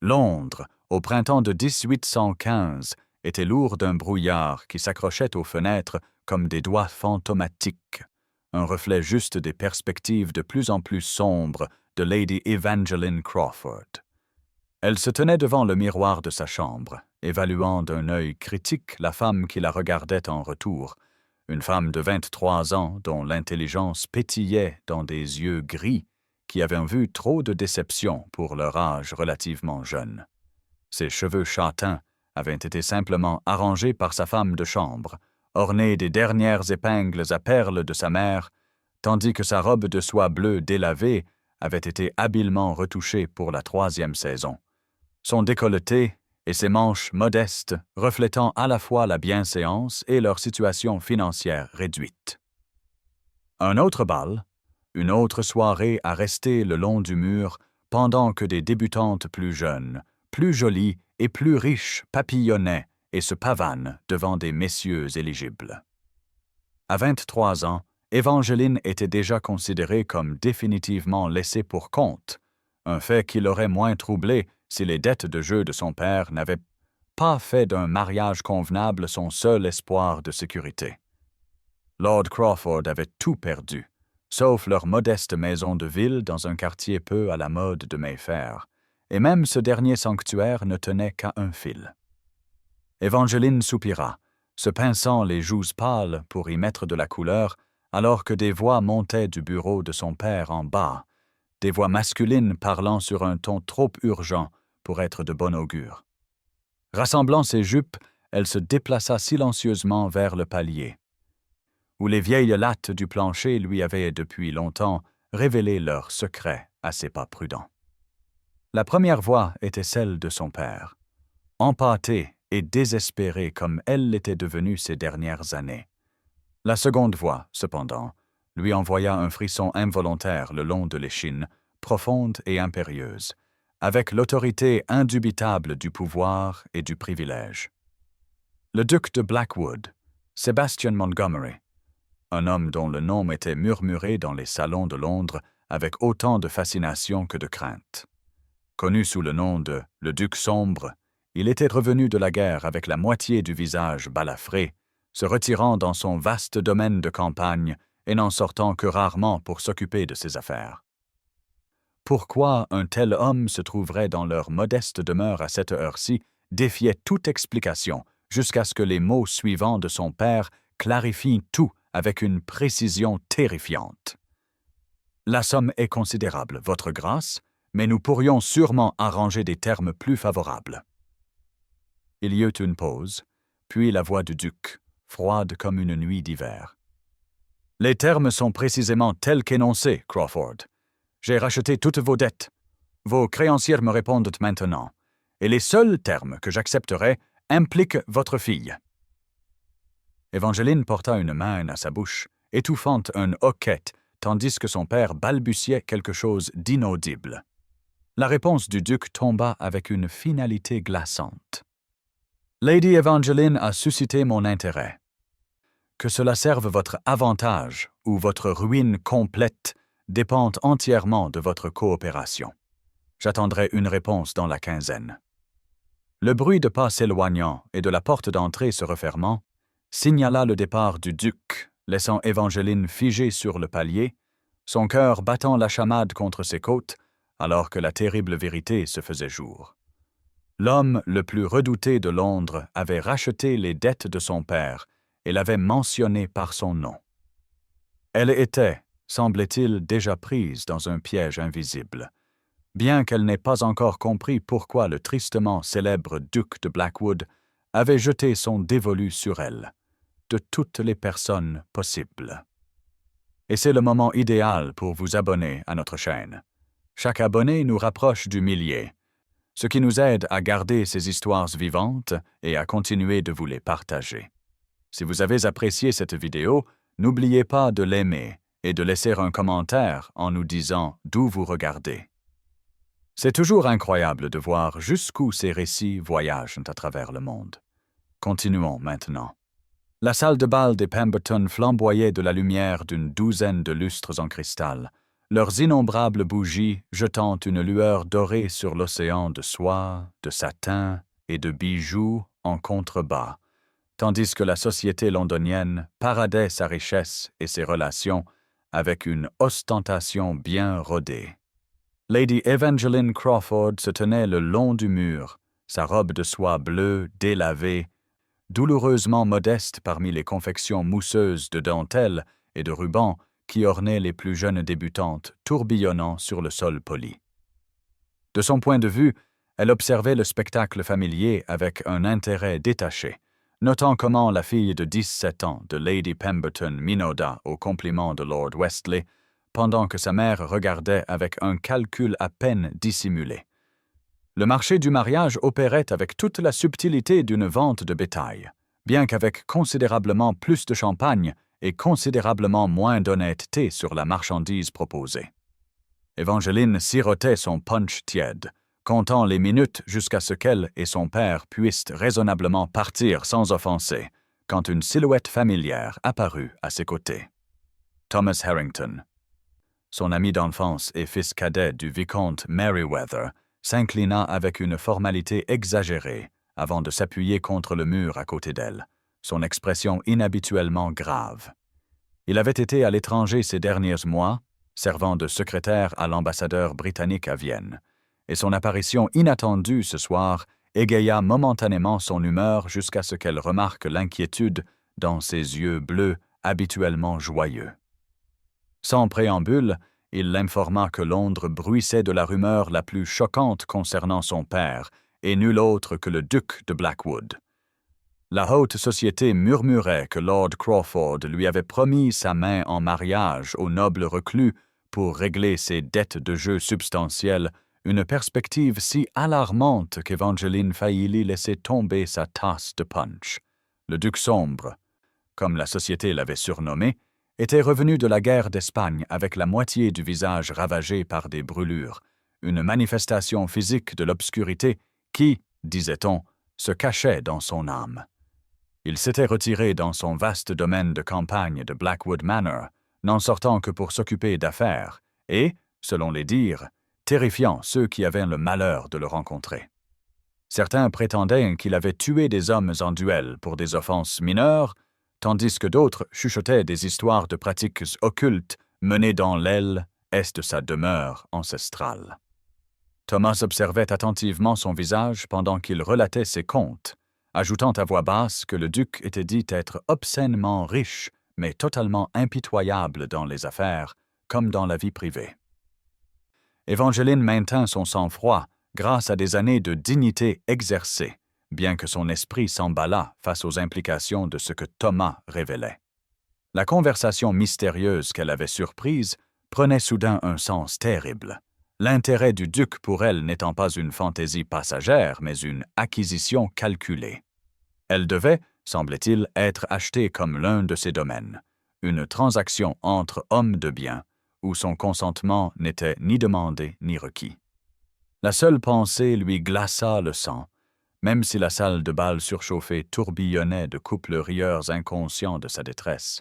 Londres, au printemps de 1815, était lourd d'un brouillard qui s'accrochait aux fenêtres comme des doigts fantomatiques, un reflet juste des perspectives de plus en plus sombres de Lady Evangeline Crawford. Elle se tenait devant le miroir de sa chambre, évaluant d'un œil critique la femme qui la regardait en retour, une femme de 23 ans dont l'intelligence pétillait dans des yeux gris qui avaient vu trop de déceptions pour leur âge relativement jeune. Ses cheveux châtains avaient été simplement arrangés par sa femme de chambre, ornés des dernières épingles à perles de sa mère, tandis que sa robe de soie bleue délavée avait été habilement retouchée pour la 3e saison. Son décolleté et ses manches modestes reflétant à la fois la bienséance et leur situation financière réduite. Un autre bal, une autre soirée à rester le long du mur pendant que des débutantes plus jeunes, plus jolies et plus riches papillonnaient et se pavanent devant des messieurs éligibles. À 23 ans, Evangeline était déjà considérée comme définitivement laissée pour compte, un fait qui l'aurait moins troublé si les dettes de jeu de son père n'avaient pas fait d'un mariage convenable son seul espoir de sécurité. Lord Crawford avait tout perdu, sauf leur modeste maison de ville dans un quartier peu à la mode de Mayfair, et même ce dernier sanctuaire ne tenait qu'à un fil. Evangeline soupira, se pinçant les joues pâles pour y mettre de la couleur, alors que des voix montaient du bureau de son père en bas, des voix masculines parlant sur un ton trop urgent pour être de bon augure. Rassemblant ses jupes, elle se déplaça silencieusement vers le palier, où les vieilles lattes du plancher lui avaient depuis longtemps révélé leurs secrets à ses pas prudents. La première voix était celle de son père, empâtée et désespérée comme elle l'était devenue ces dernières années. La seconde voix, cependant, lui envoya un frisson involontaire le long de l'échine, profonde et impérieuse, avec l'autorité indubitable du pouvoir et du privilège. Le duc de Blackwood, Sebastian Montgomery, un homme dont le nom était murmuré dans les salons de Londres avec autant de fascination que de crainte. Connu sous le nom de « le duc sombre », il était revenu de la guerre avec la moitié du visage balafré, se retirant dans son vaste domaine de campagne et n'en sortant que rarement pour s'occuper de ses affaires. Pourquoi un tel homme se trouverait dans leur modeste demeure à cette heure-ci défiait toute explication jusqu'à ce que les mots suivants de son père clarifient tout avec une précision terrifiante. « La somme est considérable, votre grâce, mais nous pourrions sûrement arranger des termes plus favorables. » Il y eut une pause, puis la voix du duc, froide comme une nuit d'hiver. « Les termes sont précisément tels qu'énoncés, Crawford. J'ai racheté toutes vos dettes. Vos créancières me répondent maintenant, et les seuls termes que j'accepterai impliquent votre fille. » Evangeline porta une main à sa bouche, étouffant un hoquet, tandis que son père balbutiait quelque chose d'inaudible. La réponse du duc tomba avec une finalité glaçante. « Lady Evangeline a suscité mon intérêt. Que cela serve votre avantage ou votre ruine complète dépend entièrement de votre coopération. J'attendrai une réponse dans la quinzaine. » Le bruit de pas s'éloignant et de la porte d'entrée se refermant signala le départ du duc, laissant Evangeline figée sur le palier, son cœur battant la chamade contre ses côtes, alors que la terrible vérité se faisait jour. L'homme le plus redouté de Londres avait racheté les dettes de son père et l'avait mentionné par son nom. Elle était, semblait-il, déjà prise dans un piège invisible, bien qu'elle n'ait pas encore compris pourquoi le tristement célèbre duc de Blackwood avait jeté son dévolu sur elle, de toutes les personnes possibles. Et c'est le moment idéal pour vous abonner à notre chaîne. Chaque abonné nous rapproche du millier, ce qui nous aide à garder ces histoires vivantes et à continuer de vous les partager. Si vous avez apprécié cette vidéo, n'oubliez pas de l'aimer et de laisser un commentaire en nous disant d'où vous regardez. C'est toujours incroyable de voir jusqu'où ces récits voyagent à travers le monde. Continuons maintenant. La salle de bal des Pemberton flamboyait de la lumière d'une douzaine de lustres en cristal, leurs innombrables bougies jetant une lueur dorée sur l'océan de soie, de satin et de bijoux en contrebas, tandis que la société londonienne paradait sa richesse et ses relations avec une ostentation bien rodée. Lady Evangeline Crawford se tenait le long du mur, sa robe de soie bleue délavée, douloureusement modeste parmi les confections mousseuses de dentelle et de rubans qui ornaient les plus jeunes débutantes tourbillonnant sur le sol poli. De son point de vue, elle observait le spectacle familier avec un intérêt détaché, notant comment la fille de 17 ans de Lady Pemberton minauda aux compliments de Lord Westley, pendant que sa mère regardait avec un calcul à peine dissimulé. Le marché du mariage opérait avec toute la subtilité d'une vente de bétail, bien qu'avec considérablement plus de champagne et considérablement moins d'honnêteté sur la marchandise proposée. Évangeline sirotait son punch tiède, comptant les minutes jusqu'à ce qu'elle et son père puissent raisonnablement partir sans offenser, quand une silhouette familière apparut à ses côtés. Thomas Harrington, son ami d'enfance et fils cadet du vicomte Merryweather, s'inclina avec une formalité exagérée avant de s'appuyer contre le mur à côté d'elle, son expression inhabituellement grave. Il avait été à l'étranger ces derniers mois, servant de secrétaire à l'ambassadeur britannique à Vienne, et son apparition inattendue ce soir égaya momentanément son humeur jusqu'à ce qu'elle remarque l'inquiétude dans ses yeux bleus habituellement joyeux. Sans préambule, il l'informa que Londres bruissait de la rumeur la plus choquante concernant son père, et nul autre que le duc de Blackwood. La haute société murmurait que Lord Crawford lui avait promis sa main en mariage au noble reclus pour régler ses dettes de jeu substantielles, une perspective si alarmante qu'Évangeline faillit laisser tomber sa tasse de punch. Le duc sombre, comme la société l'avait surnommé, était revenu de la guerre d'Espagne avec la moitié du visage ravagé par des brûlures, une manifestation physique de l'obscurité qui, disait-on, se cachait dans son âme. Il s'était retiré dans son vaste domaine de campagne de Blackwood Manor, n'en sortant que pour s'occuper d'affaires, et, selon les dires, terrifiant ceux qui avaient le malheur de le rencontrer. Certains prétendaient qu'il avait tué des hommes en duel pour des offenses mineures, tandis que d'autres chuchotaient des histoires de pratiques occultes menées dans l'aile est de sa demeure ancestrale. Thomas observait attentivement son visage pendant qu'il relatait ses contes, ajoutant à voix basse que le duc était dit être obscènement riche, mais totalement impitoyable dans les affaires, comme dans la vie privée. Évangeline maintint son sang-froid grâce à des années de dignité exercée, bien que son esprit s'emballât face aux implications de ce que Thomas révélait. La conversation mystérieuse qu'elle avait surprise prenait soudain un sens terrible, l'intérêt du duc pour elle n'étant pas une fantaisie passagère, mais une acquisition calculée. Elle devait, semblait-il, être achetée comme l'un de ses domaines, une transaction entre hommes de bien, où son consentement n'était ni demandé ni requis. La seule pensée lui glaça le sang, même si la salle de bal surchauffée tourbillonnait de couples rieurs inconscients de sa détresse,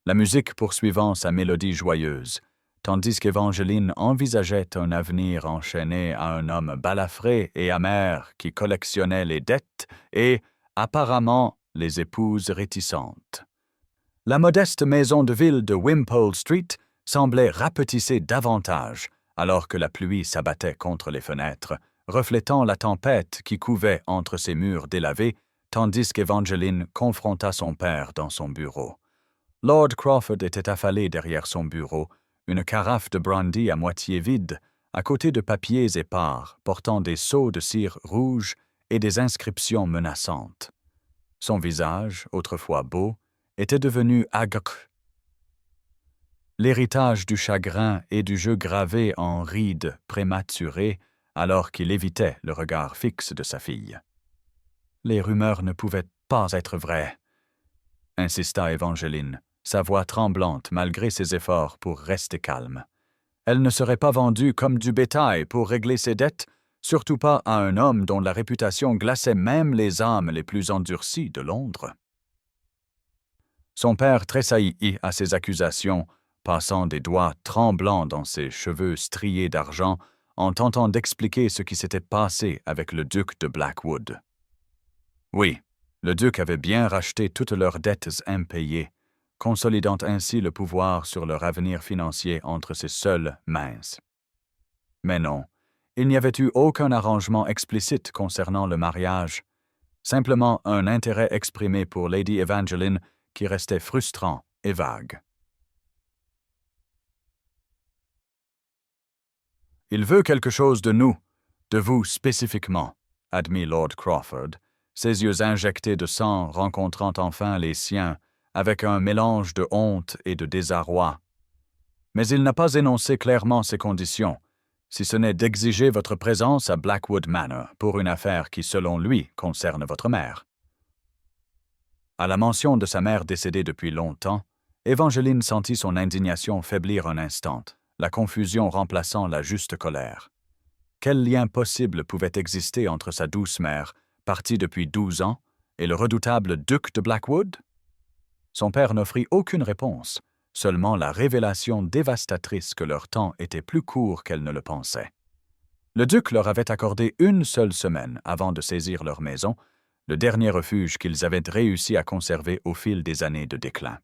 la musique poursuivant sa mélodie joyeuse, tandis qu'Évangeline envisageait un avenir enchaîné à un homme balafré et amer qui collectionnait les dettes et, apparemment, les épouses réticentes. La modeste maison de ville de Wimpole Street semblait rapetisser davantage, alors que la pluie s'abattait contre les fenêtres, reflétant la tempête qui couvait entre ses murs délavés, tandis qu'Évangeline confronta son père dans son bureau. Lord Crawford était affalé derrière son bureau, une carafe de brandy à moitié vide, à côté de papiers épars portant des sceaux de cire rouge et des inscriptions menaçantes. Son visage, autrefois beau, était devenu aigre. L'héritage du chagrin et du jeu gravé en rides prématurées alors qu'il évitait le regard fixe de sa fille. Les rumeurs ne pouvaient pas être vraies, insista Évangeline, sa voix tremblante malgré ses efforts pour rester calme. Elle ne serait pas vendue comme du bétail pour régler ses dettes, surtout pas à un homme dont la réputation glaçait même les âmes les plus endurcies de Londres. Son père tressaillit à ces accusations, passant des doigts tremblants dans ses cheveux striés d'argent en tentant d'expliquer ce qui s'était passé avec le duc de Blackwood. Oui, le duc avait bien racheté toutes leurs dettes impayées, consolidant ainsi le pouvoir sur leur avenir financier entre ses seules mains. Mais non, il n'y avait eu aucun arrangement explicite concernant le mariage, simplement un intérêt exprimé pour Lady Evangeline qui restait frustrant et vague. « Il veut quelque chose de nous, de vous spécifiquement », admit Lord Crawford, ses yeux injectés de sang rencontrant enfin les siens avec un mélange de honte et de désarroi. Mais il n'a pas énoncé clairement ses conditions, si ce n'est d'exiger votre présence à Blackwood Manor pour une affaire qui, selon lui, concerne votre mère. À la mention de sa mère décédée depuis longtemps, Evangeline sentit son indignation faiblir un instant, la confusion remplaçant la juste colère. Quel lien possible pouvait exister entre sa douce mère, partie depuis 12 ans, et le redoutable duc de Blackwood? Son père n'offrit aucune réponse, seulement la révélation dévastatrice que leur temps était plus court qu'elle ne le pensait. Le duc leur avait accordé une seule semaine avant de saisir leur maison, le dernier refuge qu'ils avaient réussi à conserver au fil des années de déclin.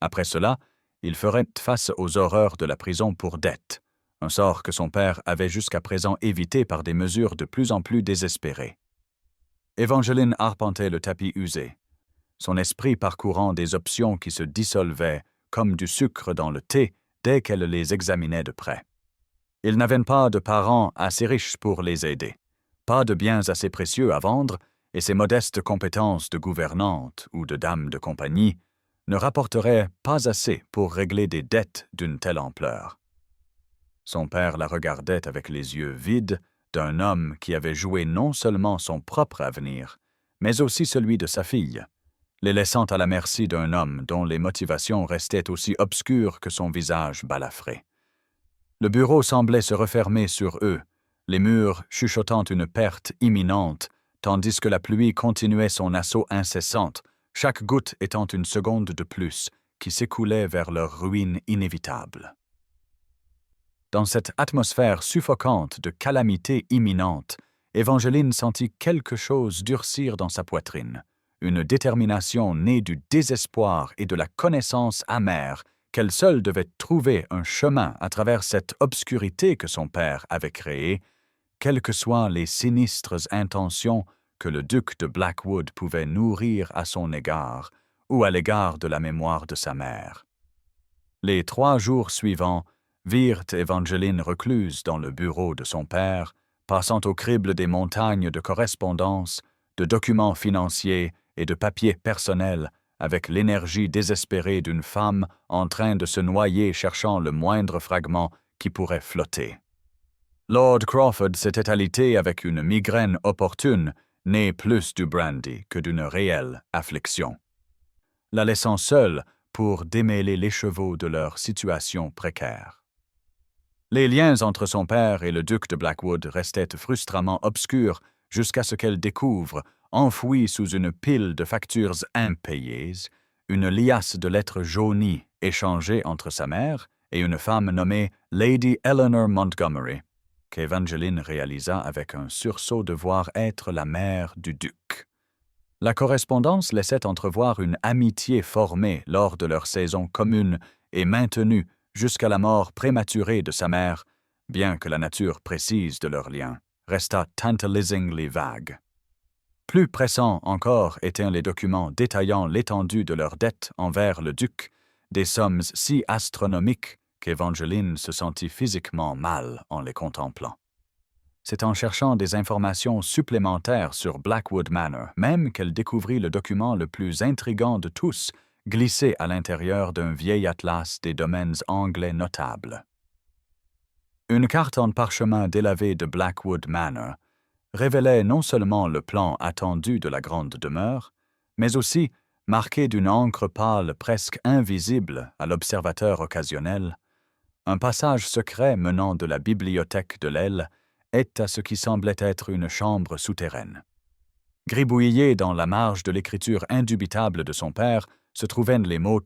Après cela, ils feraient face aux horreurs de la prison pour dette, un sort que son père avait jusqu'à présent évité par des mesures de plus en plus désespérées. Evangeline arpentait le tapis usé, son esprit parcourant des options qui se dissolvaient comme du sucre dans le thé dès qu'elle les examinait de près. Ils n'avaient pas de parents assez riches pour les aider, pas de biens assez précieux à vendre, et ses modestes compétences de gouvernante ou de dame de compagnie ne rapporteraient pas assez pour régler des dettes d'une telle ampleur. Son père la regardait avec les yeux vides d'un homme qui avait joué non seulement son propre avenir, mais aussi celui de sa fille, les laissant à la merci d'un homme dont les motivations restaient aussi obscures que son visage balafré. Le bureau semblait se refermer sur eux, les murs chuchotant une perte imminente, tandis que la pluie continuait son assaut incessante, chaque goutte étant une seconde de plus, qui s'écoulait vers leur ruine inévitable. Dans cette atmosphère suffocante de calamité imminente, Evangeline sentit quelque chose durcir dans sa poitrine, une détermination née du désespoir et de la connaissance amère qu'elle seule devait trouver un chemin à travers cette obscurité que son père avait créée, quelles que soient les sinistres intentions que le duc de Blackwood pouvait nourrir à son égard ou à l'égard de la mémoire de sa mère. Les 3 jours suivants virent Evangeline recluse dans le bureau de son père, passant au crible des montagnes de correspondances, de documents financiers et de papiers personnels avec l'énergie désespérée d'une femme en train de se noyer cherchant le moindre fragment qui pourrait flotter. Lord Crawford s'était alité avec une migraine opportune, née plus du brandy que d'une réelle affliction, la laissant seule pour démêler l'écheveau de leur situation précaire. Les liens entre son père et le duc de Blackwood restaient frustramment obscurs jusqu'à ce qu'elle découvre, enfouie sous une pile de factures impayées, une liasse de lettres jaunies échangées entre sa mère et une femme nommée Lady Eleanor Montgomery, qu'Evangeline réalisa avec un sursaut de voir être la mère du duc. La correspondance laissait entrevoir une amitié formée lors de leur saison commune et maintenue jusqu'à la mort prématurée de sa mère, bien que la nature précise de leur lien restât tantalizingly vague. Plus pressants encore étaient les documents détaillant l'étendue de leurs dettes envers le duc, des sommes si astronomiques qu'Evangeline se sentit physiquement mal en les contemplant. C'est en cherchant des informations supplémentaires sur Blackwood Manor même qu'elle découvrit le document le plus intrigant de tous, glissé à l'intérieur d'un vieil atlas des domaines anglais notables. Une carte en parchemin délavé de Blackwood Manor révélait non seulement le plan attendu de la grande demeure, mais aussi, marqué d'une encre pâle presque invisible à l'observateur occasionnel, un passage secret menant de la bibliothèque de l'aile est à ce qui semblait être une chambre souterraine. Gribouillés dans la marge de l'écriture indubitable de son père se trouvaient les mots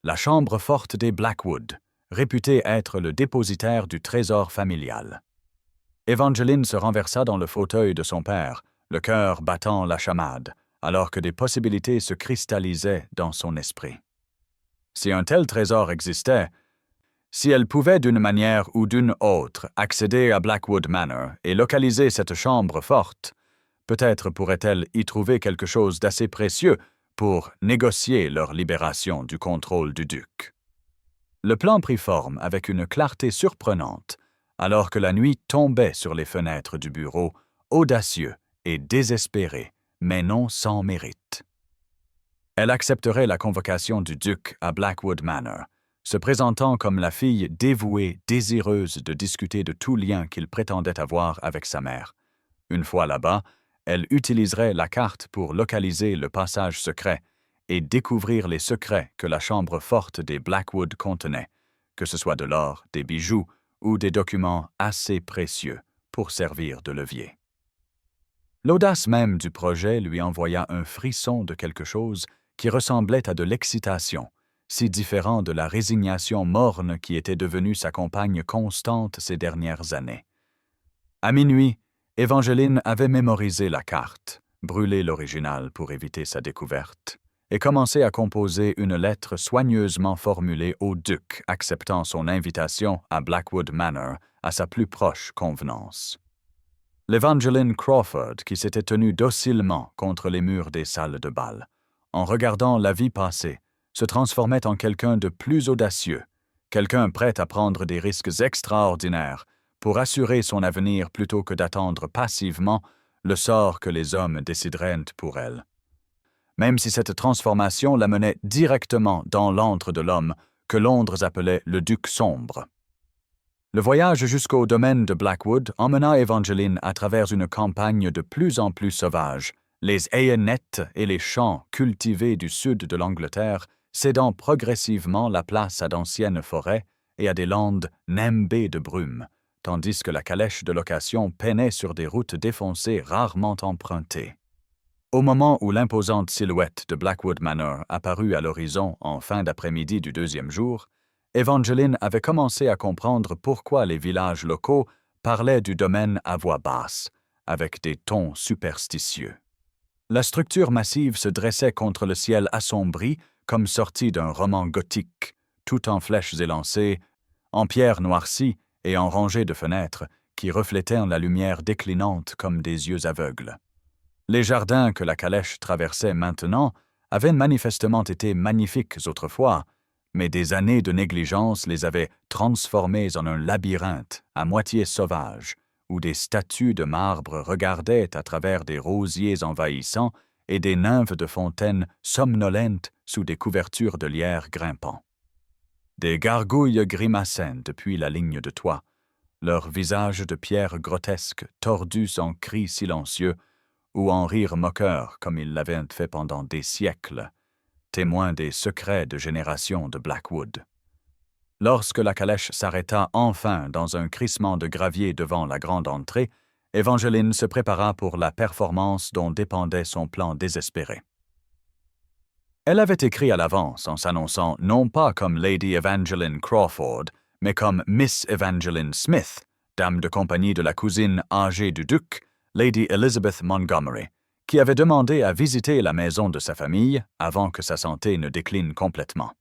la chambre forte des Blackwood, réputée être le dépositaire du trésor familial. Evangeline se renversa dans le fauteuil de son père, le cœur battant la chamade, alors que des possibilités se cristallisaient dans son esprit. Si un tel trésor existait, si elle pouvait d'une manière ou d'une autre accéder à Blackwood Manor et localiser cette chambre forte, peut-être pourrait-elle y trouver quelque chose d'assez précieux pour négocier leur libération du contrôle du duc. Le plan prit forme avec une clarté surprenante, alors que la nuit tombait sur les fenêtres du bureau, audacieux et désespéré, mais non sans mérite. Elle accepterait la convocation du duc à Blackwood Manor, se présentant comme la fille dévouée, désireuse de discuter de tout lien qu'il prétendait avoir avec sa mère. Une fois là-bas, elle utiliserait la carte pour localiser le passage secret et découvrir les secrets que la chambre forte des Blackwood contenait, que ce soit de l'or, des bijoux ou des documents assez précieux pour servir de levier. L'audace même du projet lui envoya un frisson de quelque chose qui ressemblait à de l'excitation, si différent de la résignation morne qui était devenue sa compagne constante ces dernières années. À minuit, Evangeline avait mémorisé la carte, brûlé l'original pour éviter sa découverte, et commencé à composer une lettre soigneusement formulée au duc acceptant son invitation à Blackwood Manor à sa plus proche convenance. L'Evangeline Crawford, qui s'était tenue docilement contre les murs des salles de bal, en regardant la vie passer, se transformait en quelqu'un de plus audacieux, quelqu'un prêt à prendre des risques extraordinaires pour assurer son avenir plutôt que d'attendre passivement le sort que les hommes décideraient pour elle. Même si cette transformation la menait directement dans l'antre de l'homme que Londres appelait le Duc sombre. Le voyage jusqu'au domaine de Blackwood emmena Evangeline à travers une campagne de plus en plus sauvage, les hayennettes et les champs cultivés du sud de l'Angleterre cédant progressivement la place à d'anciennes forêts et à des landes nimbées de brume, tandis que la calèche de location peinait sur des routes défoncées rarement empruntées. Au moment où l'imposante silhouette de Blackwood Manor apparut à l'horizon en fin d'après-midi du deuxième jour, Evangeline avait commencé à comprendre pourquoi les villages locaux parlaient du domaine à voix basse, avec des tons superstitieux. La structure massive se dressait contre le ciel assombri comme sortie d'un roman gothique, tout en flèches élancées, en pierres noircies et en rangées de fenêtres qui reflétaient la lumière déclinante comme des yeux aveugles. Les jardins que la calèche traversait maintenant avaient manifestement été magnifiques autrefois, mais des années de négligence les avaient transformés en un labyrinthe à moitié sauvage, où des statues de marbre regardaient à travers des rosiers envahissants et des nymphes de fontaines somnolentes sous des couvertures de lierre grimpants. Des gargouilles grimaçaient depuis la ligne de toit, leurs visages de pierre grotesques tordus en cris silencieux ou en rires moqueurs comme ils l'avaient fait pendant des siècles, témoins des secrets de générations de Blackwood. Lorsque la calèche s'arrêta enfin dans un crissement de gravier devant la grande entrée, Evangeline se prépara pour la performance dont dépendait son plan désespéré. Elle avait écrit à l'avance en s'annonçant non pas comme Lady Evangeline Crawford, mais comme Miss Evangeline Smith, dame de compagnie de la cousine âgée du duc, Lady Elizabeth Montgomery, qui avait demandé à visiter la maison de sa famille avant que sa santé ne décline complètement.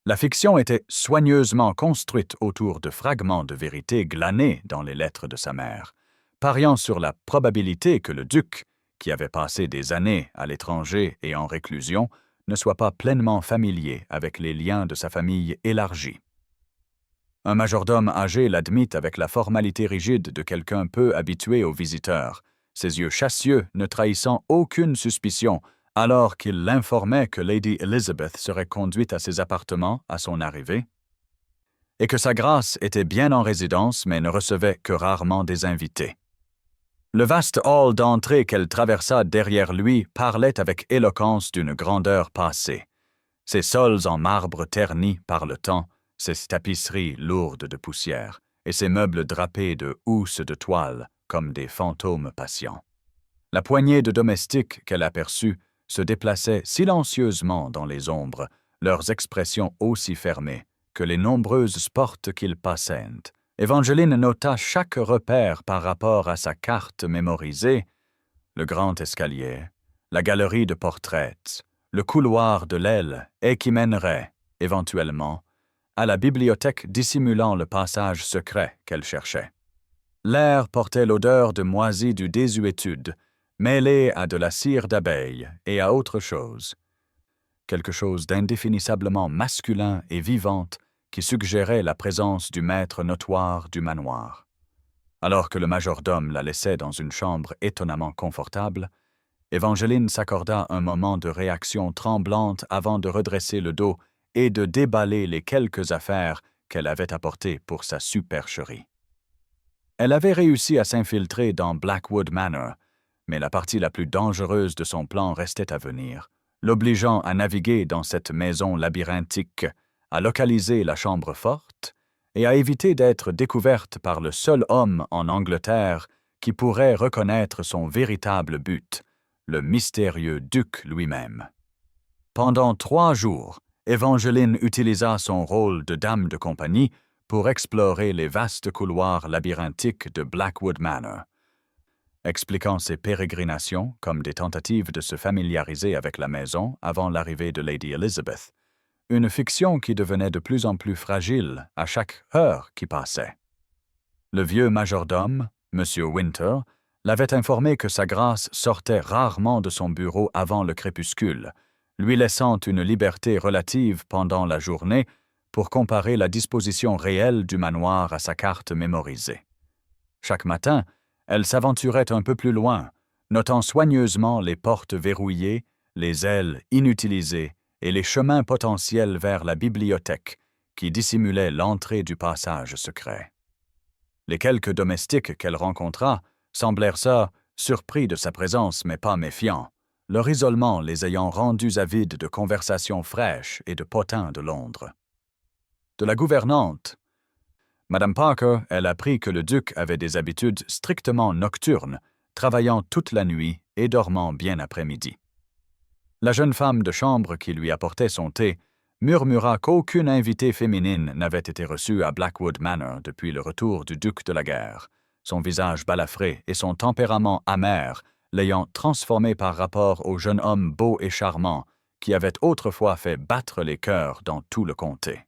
La fiction était soigneusement construite autour de fragments de vérité glanés dans les lettres de sa mère, pariant sur la probabilité que le duc, qui avait passé des années à l'étranger et en réclusion, ne soit pas pleinement familier avec les liens de sa famille élargie. Un majordome âgé l'admit avec la formalité rigide de quelqu'un peu habitué aux visiteurs, ses yeux chassieux ne trahissant aucune suspicion, alors qu'il l'informait que Lady Elizabeth serait conduite à ses appartements à son arrivée, et que sa grâce était bien en résidence mais ne recevait que rarement des invités. Le vaste hall d'entrée qu'elle traversa derrière lui parlait avec éloquence d'une grandeur passée. Ses sols en marbre ternis par le temps, ses tapisseries lourdes de poussière, et ses meubles drapés de housses de toile comme des fantômes patients. La poignée de domestiques qu'elle aperçut se déplaçait silencieusement dans les ombres, leurs expressions aussi fermées que les nombreuses portes qu'ils passaient. Évangeline nota chaque repère par rapport à sa carte mémorisée, le grand escalier, la galerie de portraits, le couloir de l'aile et qui mènerait, éventuellement, à la bibliothèque dissimulant le passage secret qu'elle cherchait. L'air portait l'odeur de moisi du désuétude, mêlée à de la cire d'abeille et à autre chose. Quelque chose d'indéfinissablement masculin et vivante qui suggérait la présence du maître notoire du manoir. Alors que le majordome la laissait dans une chambre étonnamment confortable, Évangeline s'accorda un moment de réaction tremblante avant de redresser le dos et de déballer les quelques affaires qu'elle avait apportées pour sa supercherie. Elle avait réussi à s'infiltrer dans Blackwood Manor, mais la partie la plus dangereuse de son plan restait à venir, l'obligeant à naviguer dans cette maison labyrinthique, à localiser la chambre forte et à éviter d'être découverte par le seul homme en Angleterre qui pourrait reconnaître son véritable but, le mystérieux duc lui-même. Pendant 3 jours, Évangeline utilisa son rôle de dame de compagnie pour explorer les vastes couloirs labyrinthiques de Blackwood Manor, expliquant ses pérégrinations comme des tentatives de se familiariser avec la maison avant l'arrivée de Lady Elizabeth, une fiction qui devenait de plus en plus fragile à chaque heure qui passait. Le vieux majordome, M. Winter, l'avait informé que sa grâce sortait rarement de son bureau avant le crépuscule, lui laissant une liberté relative pendant la journée pour comparer la disposition réelle du manoir à sa carte mémorisée. Chaque matin, elle s'aventurait un peu plus loin, notant soigneusement les portes verrouillées, les ailes inutilisées et les chemins potentiels vers la bibliothèque qui dissimulaient l'entrée du passage secret. Les quelques domestiques qu'elle rencontra semblèrent surpris de sa présence mais pas méfiants, leur isolement les ayant rendus avides de conversations fraîches et de potins de Londres. De la gouvernante, Madame Parker, elle apprit que le duc avait des habitudes strictement nocturnes, travaillant toute la nuit et dormant bien après-midi. La jeune femme de chambre qui lui apportait son thé murmura qu'aucune invitée féminine n'avait été reçue à Blackwood Manor depuis le retour du duc de la guerre, son visage balafré et son tempérament amer l'ayant transformé par rapport au jeune homme beau et charmant qui avait autrefois fait battre les cœurs dans tout le comté.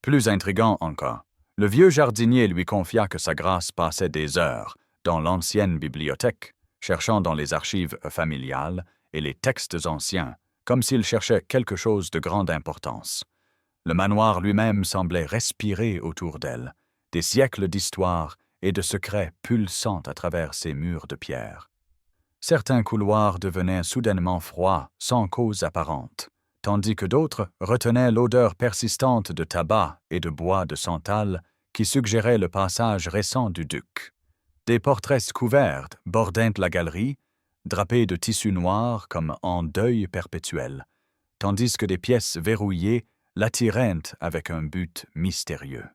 Plus intriguant encore, le vieux jardinier lui confia que sa grâce passait des heures dans l'ancienne bibliothèque, cherchant dans les archives familiales et les textes anciens, comme s'il cherchait quelque chose de grande importance. Le manoir lui-même semblait respirer autour d'elle, des siècles d'histoire et de secrets pulsant à travers ses murs de pierre. Certains couloirs devenaient soudainement froids, sans cause apparente, tandis que d'autres retenaient l'odeur persistante de tabac et de bois de santal qui suggérait le passage récent du duc. Des portraits couverts bordaient la galerie, drapés de tissu noir comme en deuil perpétuel, tandis que des pièces verrouillées l'attiraient avec un but mystérieux.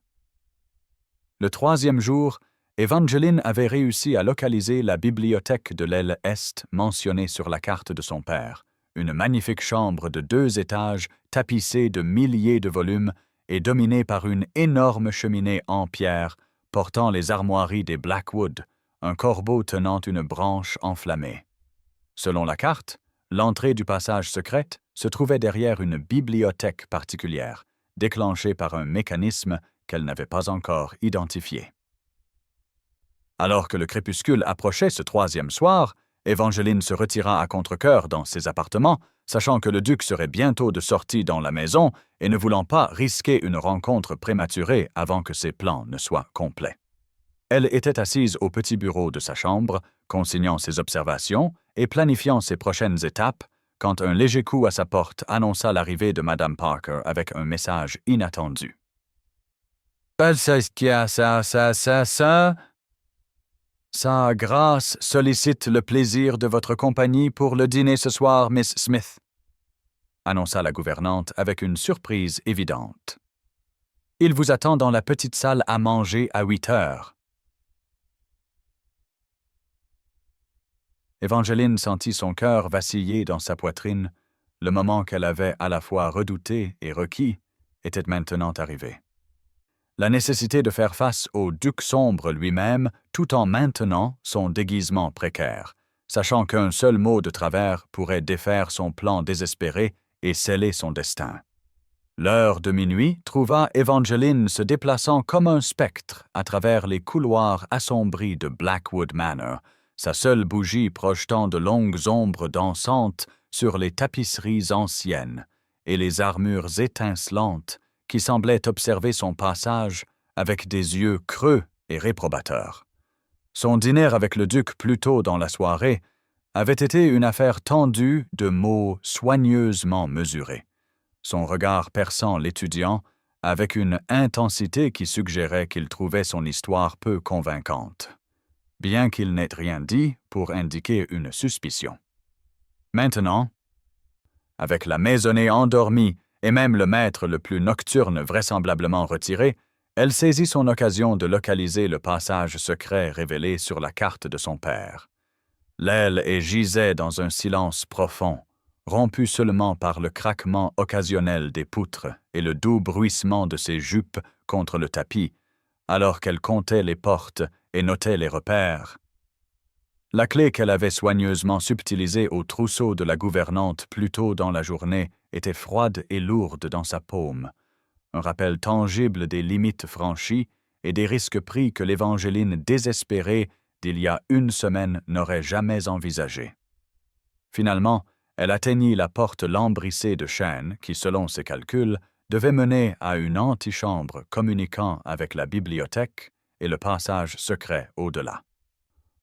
Le 3e jour, Évangeline avait réussi à localiser la bibliothèque de l'aile Est mentionnée sur la carte de son père, une magnifique chambre de 2 étages tapissée de milliers de volumes et dominée par une énorme cheminée en pierre portant les armoiries des Blackwood, un corbeau tenant une branche enflammée. Selon la carte, l'entrée du passage secret se trouvait derrière une bibliothèque particulière, déclenchée par un mécanisme qu'elle n'avait pas encore identifié. Alors que le crépuscule approchait ce 3e soir, Évangeline se retira à contre-cœur dans ses appartements, sachant que le duc serait bientôt de sortie dans la maison et ne voulant pas risquer une rencontre prématurée avant que ses plans ne soient complets. Elle était assise au petit bureau de sa chambre, consignant ses observations et planifiant ses prochaines étapes, quand un léger coup à sa porte annonça l'arrivée de Madame Parker avec un message inattendu. Sa grâce sollicite le plaisir de votre compagnie pour le dîner ce soir, Miss Smith, annonça la gouvernante avec une surprise évidente. Il vous attend dans la petite salle à manger à 8 heures. Évangeline sentit son cœur vaciller dans sa poitrine, le moment qu'elle avait à la fois redouté et requis, était maintenant arrivé. La nécessité de faire face au duc sombre lui-même tout en maintenant son déguisement précaire, sachant qu'un seul mot de travers pourrait défaire son plan désespéré et sceller son destin. L'heure de minuit trouva Evangeline se déplaçant comme un spectre à travers les couloirs assombris de Blackwood Manor, sa seule bougie projetant de longues ombres dansantes sur les tapisseries anciennes et les armures étincelantes qui semblaient observer son passage avec des yeux creux et réprobateurs. Son dîner avec le duc plus tôt dans la soirée avait été une affaire tendue de mots soigneusement mesurés, son regard perçant l'étudiant avec une intensité qui suggérait qu'il trouvait son histoire peu convaincante, bien qu'il n'ait rien dit pour indiquer une suspicion. Maintenant, avec la maisonnée endormie et même le maître le plus nocturne vraisemblablement retiré, elle saisit son occasion de localiser le passage secret révélé sur la carte de son père. L'aile et gisait dans un silence profond, rompu seulement par le craquement occasionnel des poutres et le doux bruissement de ses jupes contre le tapis, alors qu'elle comptait les portes et notait les repères. La clé qu'elle avait soigneusement subtilisée au trousseau de la gouvernante plus tôt dans la journée était froide et lourde dans sa paume, un rappel tangible des limites franchies et des risques pris que l'Évangeline désespérée d'il y a une semaine n'aurait jamais envisagés. Finalement, elle atteignit la porte lambrissée de chêne qui, selon ses calculs, devait mener à une antichambre communiquant avec la bibliothèque et le passage secret au-delà.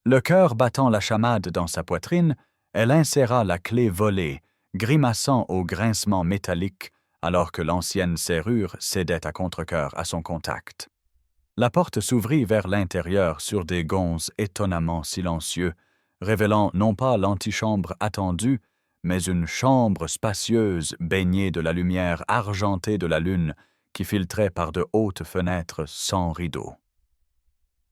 Le cœur battant la chamade dans sa poitrine, elle inséra la clé volée, grimaçant au grincement métallique alors que l'ancienne serrure cédait à contre-cœur à son contact. La porte s'ouvrit vers l'intérieur sur des gonds étonnamment silencieux, révélant non pas l'antichambre attendue, mais une chambre spacieuse baignée de la lumière argentée de la lune qui filtrait par de hautes fenêtres sans rideaux.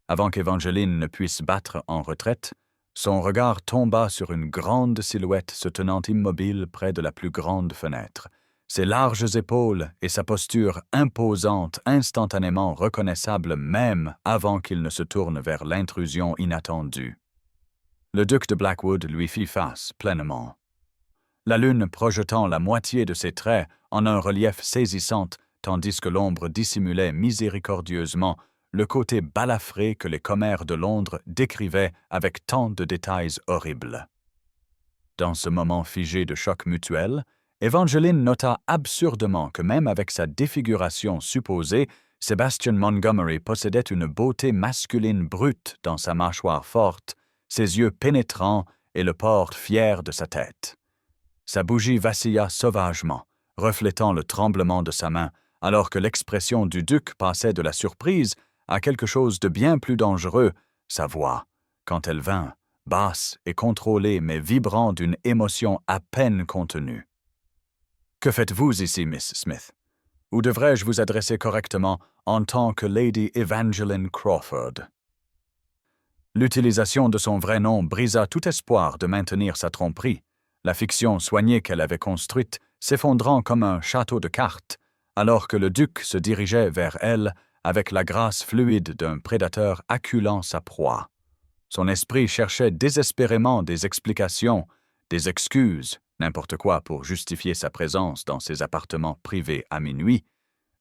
Avant qu'Evangeline ne puisse battre en retraite, son regard tomba sur une grande silhouette se tenant immobile près de la plus grande fenêtre, ses larges épaules et sa posture imposante instantanément reconnaissables même avant qu'il ne se tourne vers l'intrusion inattendue. Le duc de Blackwood lui fit face pleinement. La lune projetant la moitié de ses traits en un relief saisissant, tandis que l'ombre dissimulait miséricordieusement le côté balafré que les commères de Londres décrivaient avec tant de détails horribles. Dans ce moment figé de choc mutuel, Evangeline nota absurdement que même avec sa défiguration supposée, Sebastian Montgomery possédait une beauté masculine brute dans sa mâchoire forte, ses yeux pénétrants et le port fier de sa tête. Sa bougie vacilla sauvagement, reflétant le tremblement de sa main, alors que l'expression du duc passait de la surprise à quelque chose de bien plus dangereux, sa voix, quand elle vint, basse et contrôlée mais vibrant d'une émotion à peine contenue. « Que faites-vous ici, Miss Smith? Ou devrais-je vous adresser correctement en tant que Lady Evangeline Crawford ?» L'utilisation de son vrai nom brisa tout espoir de maintenir sa tromperie, la fiction soignée qu'elle avait construite s'effondrant comme un château de cartes, alors que le duc se dirigeait vers elle avec la grâce fluide d'un prédateur acculant sa proie. Son esprit cherchait désespérément des explications, des excuses, n'importe quoi pour justifier sa présence dans ses appartements privés à minuit,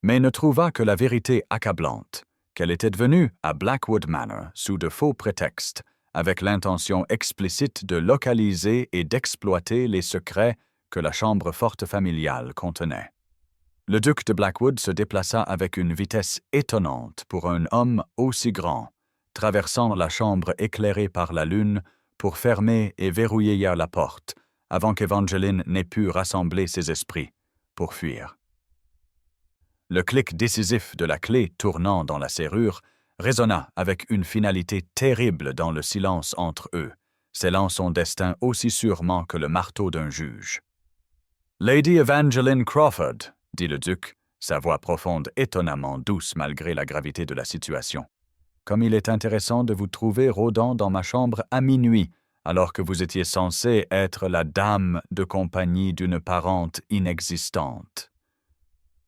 mais ne trouva que la vérité accablante, qu'elle était venue à Blackwood Manor sous de faux prétextes, avec l'intention explicite de localiser et d'exploiter les secrets que la chambre forte familiale contenait. Le duc de Blackwood se déplaça avec une vitesse étonnante pour un homme aussi grand, traversant la chambre éclairée par la lune pour fermer et verrouiller la porte, avant qu'Evangeline n'ait pu rassembler ses esprits pour fuir. Le clic décisif de la clé tournant dans la serrure résonna avec une finalité terrible dans le silence entre eux, scellant son destin aussi sûrement que le marteau d'un juge. « Lady Evangeline Crawford », dit le duc, sa voix profonde étonnamment douce malgré la gravité de la situation. « Comme il est intéressant de vous trouver rôdant dans ma chambre à minuit, alors que vous étiez censée être la dame de compagnie d'une parente inexistante.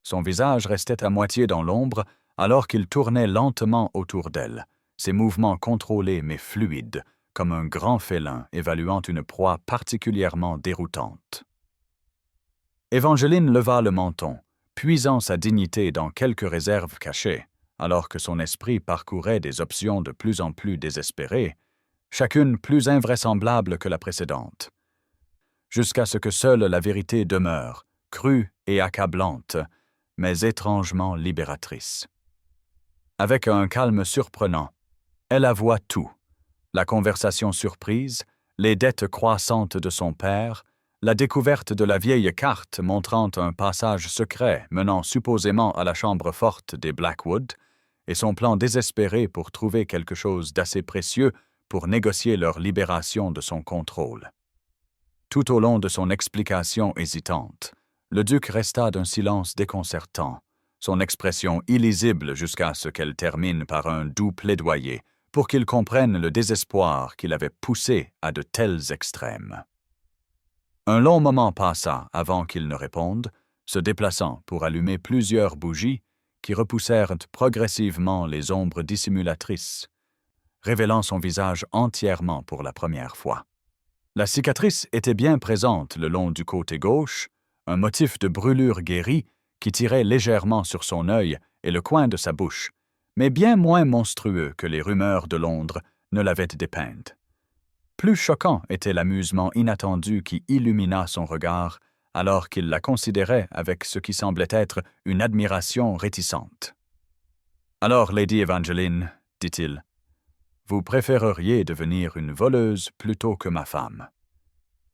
Son visage restait à moitié dans l'ombre alors qu'il tournait lentement autour d'elle, ses mouvements contrôlés mais fluides, comme un grand félin évaluant une proie particulièrement déroutante. Évangeline leva le menton, puisant sa dignité dans quelques réserves cachées, alors que son esprit parcourait des options de plus en plus désespérées, chacune plus invraisemblable que la précédente, jusqu'à ce que seule la vérité demeure, crue et accablante, mais étrangement libératrice. Avec un calme surprenant, elle avoua tout, la conversation surprise, les dettes croissantes de son père, la découverte de la vieille carte montrant un passage secret menant supposément à la chambre forte des Blackwood, et son plan désespéré pour trouver quelque chose d'assez précieux pour négocier leur libération de son contrôle. Tout au long de son explication hésitante, le duc resta d'un silence déconcertant, son expression illisible jusqu'à ce qu'elle termine par un doux plaidoyer pour qu'il comprenne le désespoir qui l'avait poussé à de tels extrêmes. Un long moment passa avant qu'il ne réponde, se déplaçant pour allumer plusieurs bougies qui repoussèrent progressivement les ombres dissimulatrices, révélant son visage entièrement pour la première fois. La cicatrice était bien présente le long du côté gauche, un motif de brûlure guérie qui tirait légèrement sur son œil et le coin de sa bouche, mais bien moins monstrueux que les rumeurs de Londres ne l'avaient dépeinte. Plus choquant était l'amusement inattendu qui illumina son regard alors qu'il la considérait avec ce qui semblait être une admiration réticente. « Alors, Lady Evangeline, dit-il, vous préféreriez devenir une voleuse plutôt que ma femme. »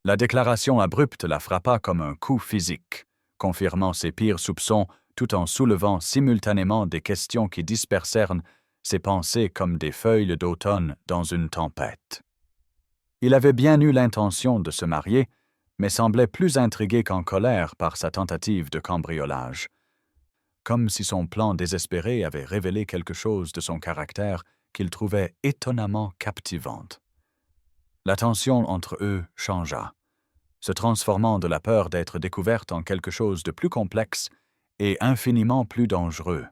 La déclaration abrupte la frappa comme un coup physique, confirmant ses pires soupçons tout en soulevant simultanément des questions qui dispersèrent ses pensées comme des feuilles d'automne dans une tempête. Il avait bien eu l'intention de se marier, mais semblait plus intrigué qu'en colère par sa tentative de cambriolage, comme si son plan désespéré avait révélé quelque chose de son caractère qu'il trouvait étonnamment captivante. La tension entre eux changea, se transformant de la peur d'être découverte en quelque chose de plus complexe et infiniment plus dangereux,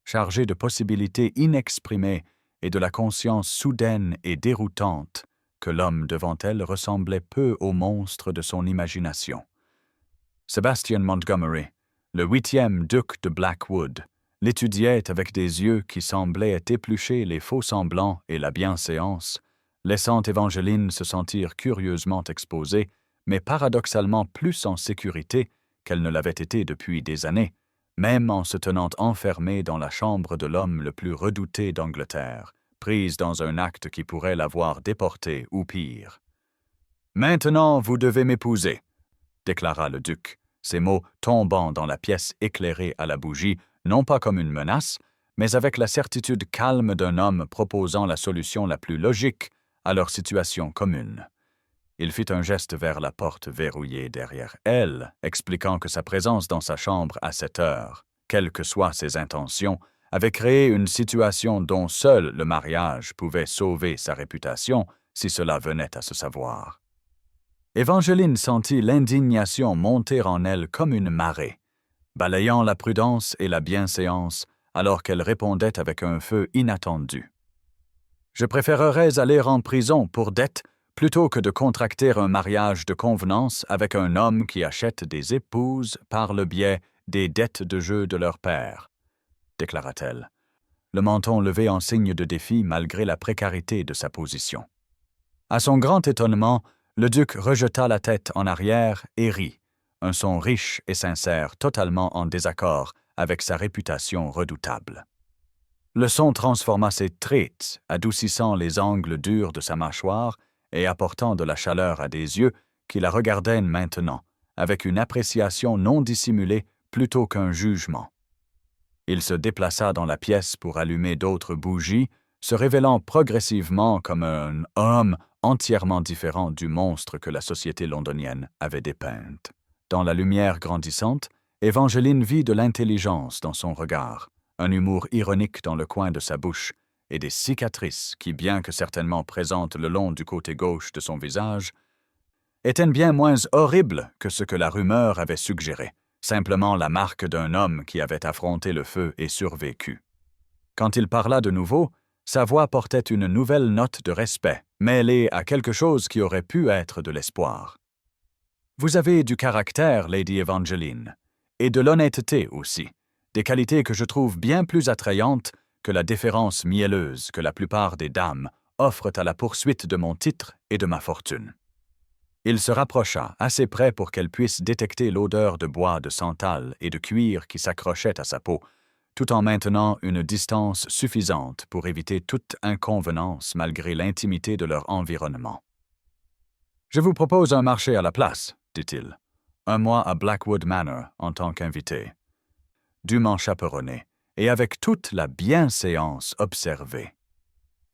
chargé de possibilités inexprimées et de la conscience soudaine et déroutante que l'homme devant elle ressemblait peu au monstre de son imagination. Sebastian Montgomery, le 8e duc de Blackwood, l'étudiait avec des yeux qui semblaient éplucher les faux-semblants et la bienséance, laissant Évangeline se sentir curieusement exposée, mais paradoxalement plus en sécurité qu'elle ne l'avait été depuis des années, même en se tenant enfermée dans la chambre de l'homme le plus redouté d'Angleterre, prise dans un acte qui pourrait l'avoir déportée ou pire. « Maintenant, vous devez m'épouser, » déclara le duc, ces mots tombant dans la pièce éclairée à la bougie, non pas comme une menace, mais avec la certitude calme d'un homme proposant la solution la plus logique à leur situation commune. Il fit un geste vers la porte verrouillée derrière elle, expliquant que sa présence dans sa chambre à cette heure, quelles que soient ses intentions, avait créé une situation dont seul le mariage pouvait sauver sa réputation si cela venait à se savoir. Évangeline sentit l'indignation monter en elle comme une marée, balayant la prudence et la bienséance alors qu'elle répondait avec un feu inattendu. « Je préférerais aller en prison pour dette plutôt que de contracter un mariage de convenance avec un homme qui achète des épouses par le biais des dettes de jeu de leur père, » déclara-t-elle, le menton levé en signe de défi malgré la précarité de sa position. À son grand étonnement, le duc rejeta la tête en arrière et rit, un son riche et sincère totalement en désaccord avec sa réputation redoutable. Le son transforma ses traits, adoucissant les angles durs de sa mâchoire et apportant de la chaleur à des yeux qui la regardaient maintenant, avec une appréciation non dissimulée plutôt qu'un jugement. Il se déplaça dans la pièce pour allumer d'autres bougies, se révélant progressivement comme un homme entièrement différent du monstre que la société londonienne avait dépeinte. Dans la lumière grandissante, Évangeline vit de l'intelligence dans son regard, un humour ironique dans le coin de sa bouche et des cicatrices qui, bien que certainement présentes le long du côté gauche de son visage, étaient bien moins horribles que ce que la rumeur avait suggéré, simplement la marque d'un homme qui avait affronté le feu et survécu. Quand il parla de nouveau, sa voix portait une nouvelle note de respect, mêlée à quelque chose qui aurait pu être de l'espoir. « Vous avez du caractère, Lady Evangeline, et de l'honnêteté aussi, des qualités que je trouve bien plus attrayantes que la déférence mielleuse que la plupart des dames offrent à la poursuite de mon titre et de ma fortune. » Il se rapprocha assez près pour qu'elle puisse détecter l'odeur de bois de santal et de cuir qui s'accrochait à sa peau, tout en maintenant une distance suffisante pour éviter toute inconvenance malgré l'intimité de leur environnement. « Je vous propose un marché à la place, » dit-il. « Un mois à Blackwood Manor en tant qu'invité. Dûment chaperonné, et avec toute la bienséance observée.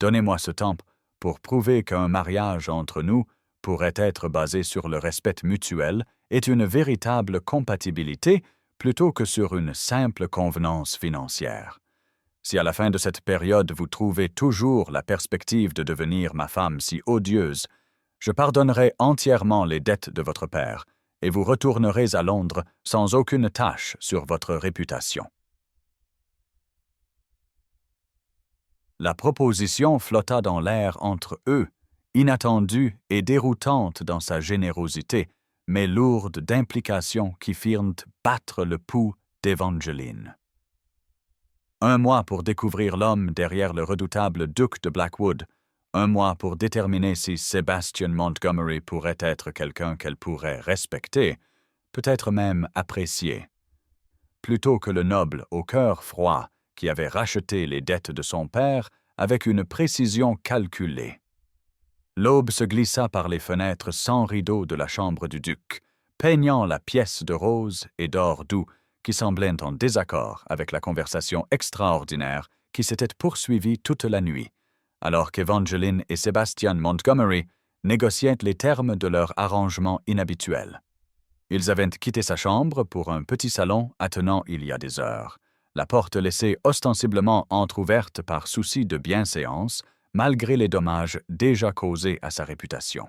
Donnez-moi ce temps pour prouver qu'un mariage entre nous pourrait être basé sur le respect mutuel et une véritable compatibilité plutôt que sur une simple convenance financière. Si à la fin de cette période vous trouvez toujours la perspective de devenir ma femme si odieuse, je pardonnerai entièrement les dettes de votre père et vous retournerez à Londres sans aucune tache sur votre réputation. » La proposition flotta dans l'air entre eux, inattendue et déroutante dans sa générosité, mais lourde d'implications qui firent battre le pouls d'Evangeline. Un mois pour découvrir l'homme derrière le redoutable duc de Blackwood, un mois pour déterminer si Sebastian Montgomery pourrait être quelqu'un qu'elle pourrait respecter, peut-être même apprécier, plutôt que le noble au cœur froid qui avait racheté les dettes de son père avec une précision calculée. L'aube se glissa par les fenêtres sans rideaux de la chambre du duc, peignant la pièce de rose et d'or doux qui semblait en désaccord avec la conversation extraordinaire qui s'était poursuivie toute la nuit, alors qu'Evangeline et Sebastian Montgomery négociaient les termes de leur arrangement inhabituel. Ils avaient quitté sa chambre pour un petit salon attenant il y a des heures, la porte laissée ostensiblement entr'ouverte par souci de bienséance, malgré les dommages déjà causés à sa réputation.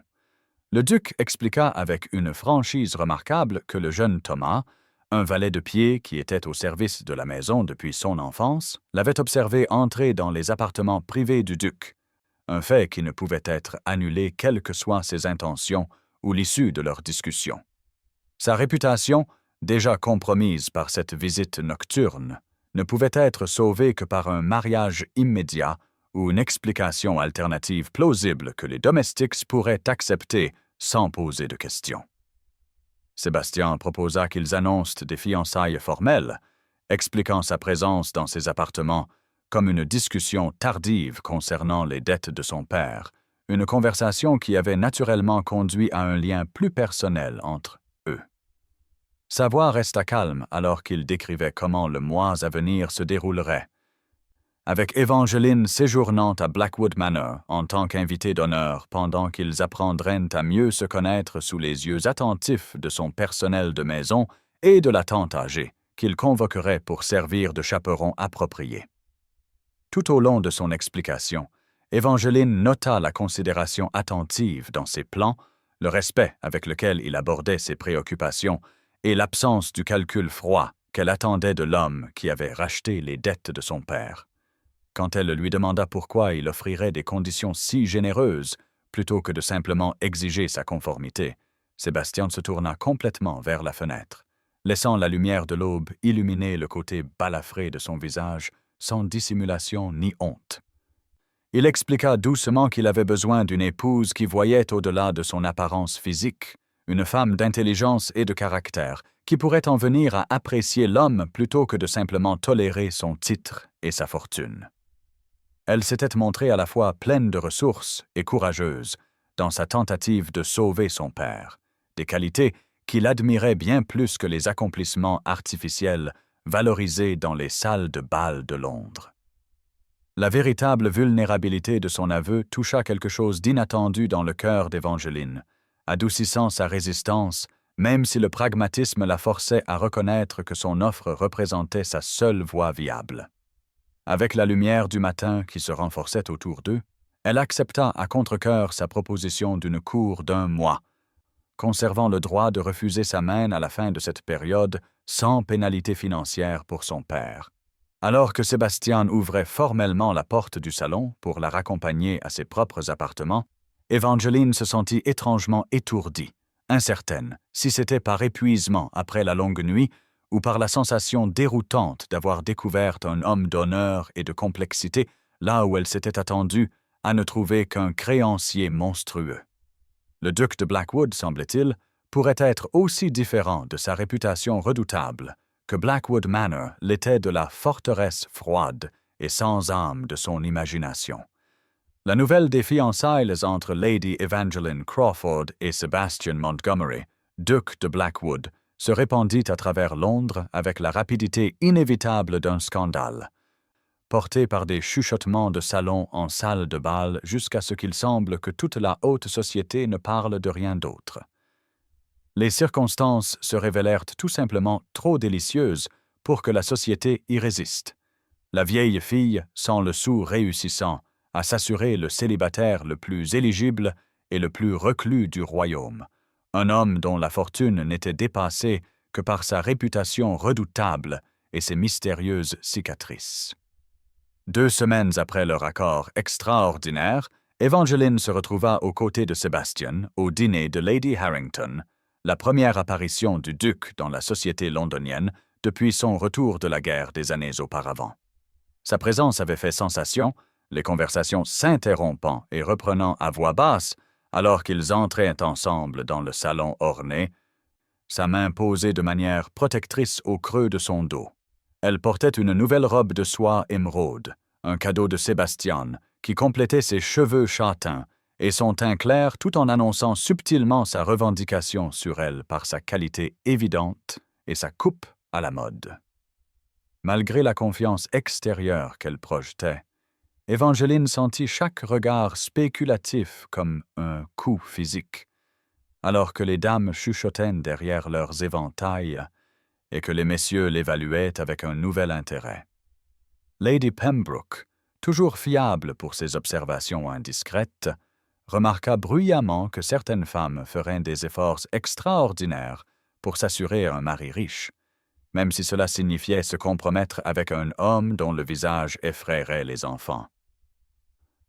Le duc expliqua avec une franchise remarquable que le jeune Thomas, un valet de pied qui était au service de la maison depuis son enfance, l'avait observé entrer dans les appartements privés du duc, un fait qui ne pouvait être annulé quelles que soient ses intentions ou l'issue de leur discussion. Sa réputation, déjà compromise par cette visite nocturne, ne pouvait être sauvée que par un mariage immédiat ou une explication alternative plausible que les domestiques pourraient accepter sans poser de questions. Sébastien proposa qu'ils annoncent des fiançailles formelles, expliquant sa présence dans ses appartements comme une discussion tardive concernant les dettes de son père, une conversation qui avait naturellement conduit à un lien plus personnel entre eux. Sa voix resta calme alors qu'il décrivait comment le mois à venir se déroulerait, avec Evangeline séjournant à Blackwood Manor en tant qu'invité d'honneur pendant qu'ils apprendraient à mieux se connaître sous les yeux attentifs de son personnel de maison et de la tante âgée, qu'il convoquerait pour servir de chaperon approprié. Tout au long de son explication, Evangeline nota la considération attentive dans ses plans, le respect avec lequel il abordait ses préoccupations et l'absence du calcul froid qu'elle attendait de l'homme qui avait racheté les dettes de son père. Quand elle lui demanda pourquoi il offrirait des conditions si généreuses plutôt que de simplement exiger sa conformité, Sébastien se tourna complètement vers la fenêtre, laissant la lumière de l'aube illuminer le côté balafré de son visage sans dissimulation ni honte. Il expliqua doucement qu'il avait besoin d'une épouse qui voyait au-delà de son apparence physique, une femme d'intelligence et de caractère, qui pourrait en venir à apprécier l'homme plutôt que de simplement tolérer son titre et sa fortune. Elle s'était montrée à la fois pleine de ressources et courageuse dans sa tentative de sauver son père, des qualités qu'il admirait bien plus que les accomplissements artificiels valorisés dans les salles de bal de Londres. La véritable vulnérabilité de son aveu toucha quelque chose d'inattendu dans le cœur d'Evangeline, adoucissant sa résistance, même si le pragmatisme la forçait à reconnaître que son offre représentait sa seule voie viable. Avec la lumière du matin qui se renforçait autour d'eux, elle accepta à contre-cœur sa proposition d'une cour d'1 mois, conservant le droit de refuser sa main à la fin de cette période sans pénalité financière pour son père. Alors que Sébastien ouvrait formellement la porte du salon pour la raccompagner à ses propres appartements, Évangeline se sentit étrangement étourdie, incertaine si c'était par épuisement après la longue nuit ou par la sensation déroutante d'avoir découvert un homme d'honneur et de complexité là où elle s'était attendue à ne trouver qu'un créancier monstrueux. Le duc de Blackwood, semblait-il, pourrait être aussi différent de sa réputation redoutable que Blackwood Manor l'était de la forteresse froide et sans âme de son imagination. La nouvelle des fiançailles entre Lady Evangeline Crawford et Sebastian Montgomery, duc de Blackwood, se répandit à travers Londres avec la rapidité inévitable d'un scandale, porté par des chuchotements de salon en salle de bal jusqu'à ce qu'il semble que toute la haute société ne parle de rien d'autre. Les circonstances se révélèrent tout simplement trop délicieuses pour que la société y résiste. La vieille fille, sans le sou réussissant à s'assurer le célibataire le plus éligible et le plus reclus du royaume, un homme dont la fortune n'était dépassée que par sa réputation redoutable et ses mystérieuses cicatrices. 2 semaines après leur accord extraordinaire, Évangeline se retrouva aux côtés de Sébastien au dîner de Lady Harrington, la première apparition du duc dans la société londonienne depuis son retour de la guerre des années auparavant. Sa présence avait fait sensation, les conversations s'interrompant et reprenant à voix basse alors qu'ils entraient ensemble dans le salon orné, sa main posée de manière protectrice au creux de son dos. Elle portait une nouvelle robe de soie émeraude, un cadeau de Sébastien, qui complétait ses cheveux châtains et son teint clair tout en annonçant subtilement sa revendication sur elle par sa qualité évidente et sa coupe à la mode. Malgré la confiance extérieure qu'elle projetait, Évangeline sentit chaque regard spéculatif comme un coup physique, alors que les dames chuchotaient derrière leurs éventails et que les messieurs l'évaluaient avec un nouvel intérêt. Lady Pembroke, toujours fiable pour ses observations indiscrètes, remarqua bruyamment que certaines femmes feraient des efforts extraordinaires pour s'assurer un mari riche, même si cela signifiait se compromettre avec un homme dont le visage effraierait les enfants.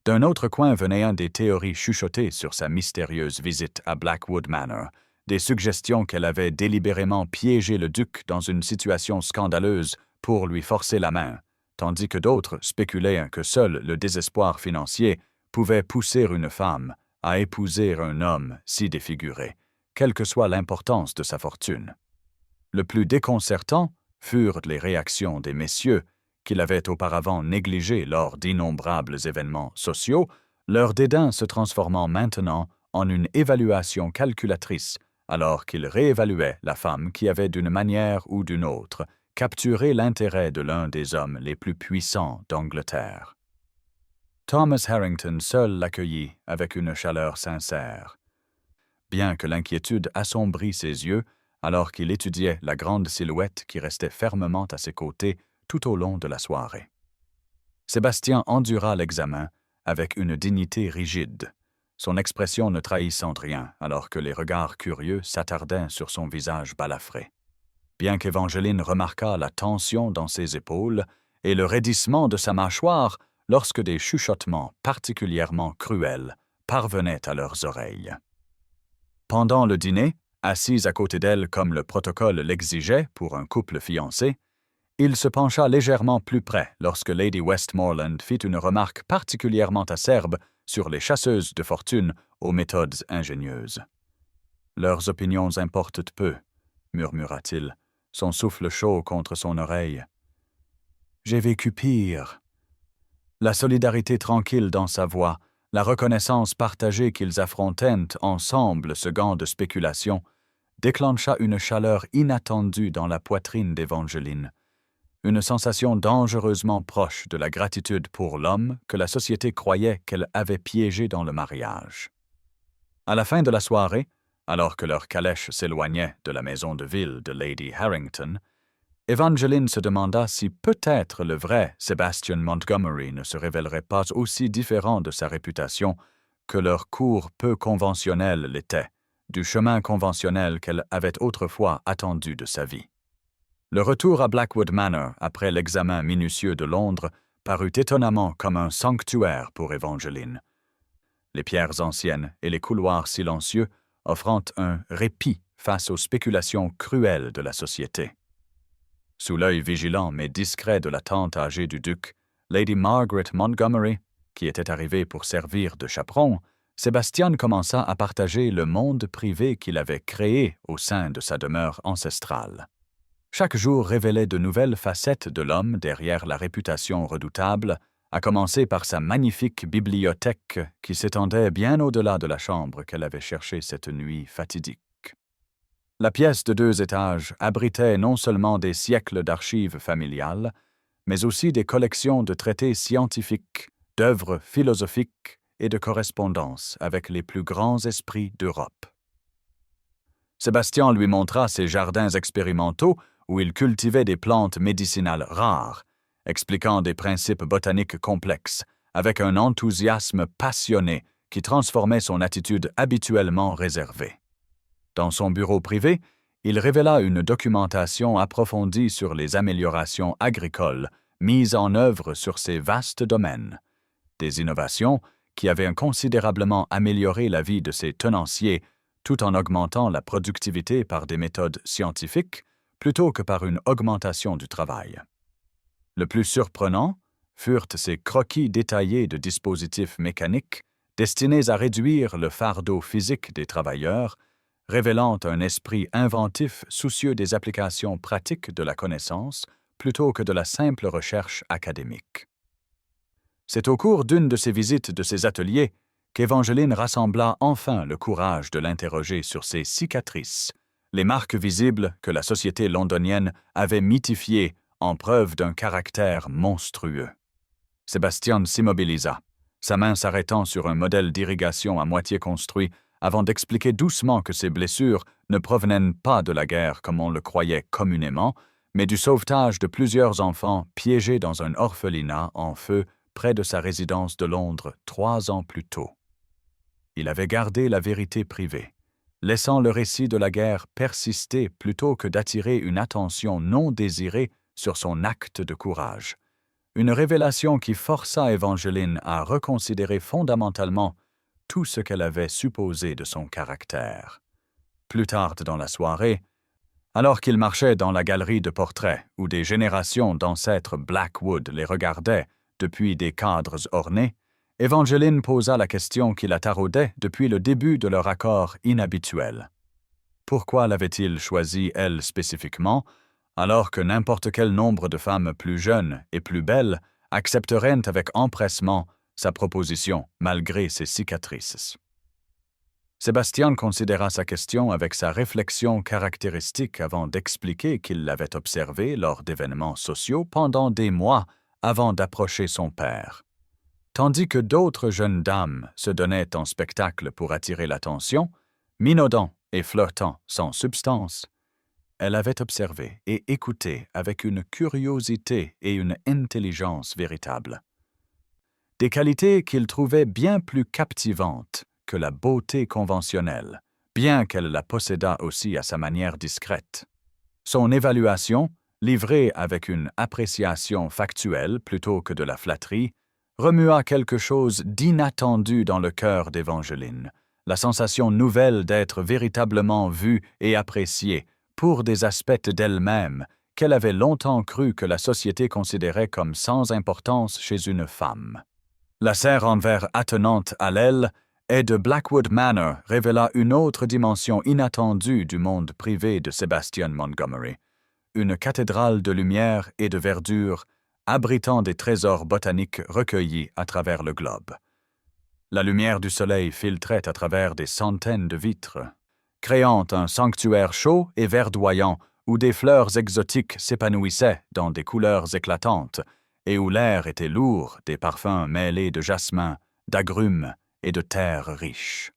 D'un autre coin venaient des théories chuchotées sur sa mystérieuse visite à Blackwood Manor, des suggestions qu'elle avait délibérément piégé le duc dans une situation scandaleuse pour lui forcer la main, tandis que d'autres spéculaient que seul le désespoir financier pouvait pousser une femme à épouser un homme si défiguré, quelle que soit l'importance de sa fortune. Le plus déconcertant furent les réactions des messieurs qui l'avaient auparavant négligé lors d'innombrables événements sociaux, leur dédain se transformant maintenant en une évaluation calculatrice alors qu'ils réévaluaient la femme qui avait d'une manière ou d'une autre capturé l'intérêt de l'un des hommes les plus puissants d'Angleterre. Thomas Harrington seul l'accueillit avec une chaleur sincère. Bien que l'inquiétude assombrît ses yeux alors qu'il étudiait la grande silhouette qui restait fermement à ses côtés tout au long de la soirée. Sébastien endura l'examen avec une dignité rigide, son expression ne trahissant rien alors que les regards curieux s'attardaient sur son visage balafré. Bien qu'Évangeline remarquât la tension dans ses épaules et le raidissement de sa mâchoire lorsque des chuchotements particulièrement cruels parvenaient à leurs oreilles. Pendant le dîner, assise à côté d'elle comme le protocole l'exigeait pour un couple fiancé, il se pencha légèrement plus près lorsque Lady Westmoreland fit une remarque particulièrement acerbe sur les chasseuses de fortune aux méthodes ingénieuses. « Leurs opinions importent peu, » murmura-t-il, son souffle chaud contre son oreille. « J'ai vécu pire. » La solidarité tranquille dans sa voix, la reconnaissance partagée qu'ils affrontaient ensemble ce gant de spéculation, déclencha une chaleur inattendue dans la poitrine d'Évangeline, une sensation dangereusement proche de la gratitude pour l'homme que la société croyait qu'elle avait piégé dans le mariage. À la fin de la soirée, alors que leur calèche s'éloignait de la maison de ville de Lady Harrington, Evangeline se demanda si peut-être le vrai Sebastian Montgomery ne se révélerait pas aussi différent de sa réputation que leur cours peu conventionnel l'était, du chemin conventionnel qu'elle avait autrefois attendu de sa vie. Le retour à Blackwood Manor, après l'examen minutieux de Londres, parut étonnamment comme un sanctuaire pour Evangeline. Les pierres anciennes et les couloirs silencieux offrant un répit face aux spéculations cruelles de la société. Sous l'œil vigilant mais discret de la tante âgée du duc, Lady Margaret Montgomery, qui était arrivée pour servir de chaperon, Sébastien commença à partager le monde privé qu'il avait créé au sein de sa demeure ancestrale. Chaque jour révélait de nouvelles facettes de l'homme derrière la réputation redoutable, à commencer par sa magnifique bibliothèque qui s'étendait bien au-delà de la chambre qu'elle avait cherchée cette nuit fatidique. La pièce de 2 étages abritait non seulement des siècles d'archives familiales, mais aussi des collections de traités scientifiques, d'œuvres philosophiques et de correspondances avec les plus grands esprits d'Europe. Sébastien lui montra ses jardins expérimentaux où il cultivait des plantes médicinales rares, expliquant des principes botaniques complexes, avec un enthousiasme passionné qui transformait son attitude habituellement réservée. Dans son bureau privé, il révéla une documentation approfondie sur les améliorations agricoles mises en œuvre sur ces vastes domaines. Des innovations qui avaient considérablement amélioré la vie de ses tenanciers tout en augmentant la productivité par des méthodes scientifiques plutôt que par une augmentation du travail. Le plus surprenant furent ces croquis détaillés de dispositifs mécaniques destinés à réduire le fardeau physique des travailleurs, révélant un esprit inventif soucieux des applications pratiques de la connaissance plutôt que de la simple recherche académique. C'est au cours d'une de ses visites de ses ateliers qu'Evangeline rassembla enfin le courage de l'interroger sur ses cicatrices, les marques visibles que la société londonienne avait mythifiées en preuve d'un caractère monstrueux. Sébastien s'immobilisa, sa main s'arrêtant sur un modèle d'irrigation à moitié construit avant d'expliquer doucement que ces blessures ne provenaient pas de la guerre comme on le croyait communément, mais du sauvetage de plusieurs enfants piégés dans un orphelinat en feu près de sa résidence de Londres 3 ans plus tôt. Il avait gardé la vérité privée, laissant le récit de la guerre persister plutôt que d'attirer une attention non désirée sur son acte de courage. Une révélation qui força Evangeline à reconsidérer fondamentalement tout ce qu'elle avait supposé de son caractère. Plus tard dans la soirée, alors qu'il marchait dans la galerie de portraits où des générations d'ancêtres Blackwood les regardaient depuis des cadres ornés, Evangeline posa la question qui la taraudait depuis le début de leur accord inhabituel. Pourquoi l'avait-il choisie, elle, spécifiquement, alors que n'importe quel nombre de femmes plus jeunes et plus belles accepteraient avec empressement sa proposition, malgré ses cicatrices? Sébastien considéra sa question avec sa réflexion caractéristique avant d'expliquer qu'il l'avait observée lors d'événements sociaux pendant des mois avant d'approcher son père. Tandis que d'autres jeunes dames se donnaient en spectacle pour attirer l'attention, minaudant et flirtant sans substance, elle avait observé et écouté avec une curiosité et une intelligence véritables. Des qualités qu'il trouvait bien plus captivantes que la beauté conventionnelle, bien qu'elle la possédât aussi à sa manière discrète. Son évaluation, livrée avec une appréciation factuelle plutôt que de la flatterie, remua quelque chose d'inattendu dans le cœur d'Evangeline, la sensation nouvelle d'être véritablement vue et appréciée pour des aspects d'elle-même qu'elle avait longtemps cru que la société considérait comme sans importance chez une femme. La serre en verre attenante à l'aile et de Blackwood Manor révéla une autre dimension inattendue du monde privé de Sébastien Montgomery, une cathédrale de lumière et de verdure abritant des trésors botaniques recueillis à travers le globe. La lumière du soleil filtrait à travers des centaines de vitres, créant un sanctuaire chaud et verdoyant où des fleurs exotiques s'épanouissaient dans des couleurs éclatantes et où l'air était lourd des parfums mêlés de jasmin, d'agrumes et de terres riches.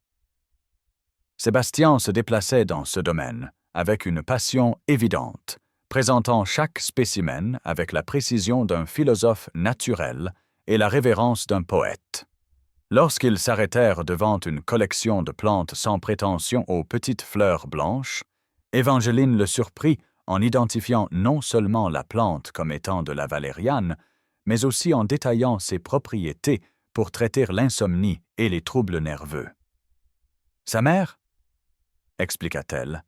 Sébastien se déplaçait dans ce domaine avec une passion évidente, présentant chaque spécimen avec la précision d'un philosophe naturel et la révérence d'un poète. Lorsqu'ils s'arrêtèrent devant une collection de plantes sans prétention aux petites fleurs blanches, Évangeline le surprit en identifiant non seulement la plante comme étant de la valériane, mais aussi en détaillant ses propriétés pour traiter l'insomnie et les troubles nerveux. Sa mère, expliqua-t-elle,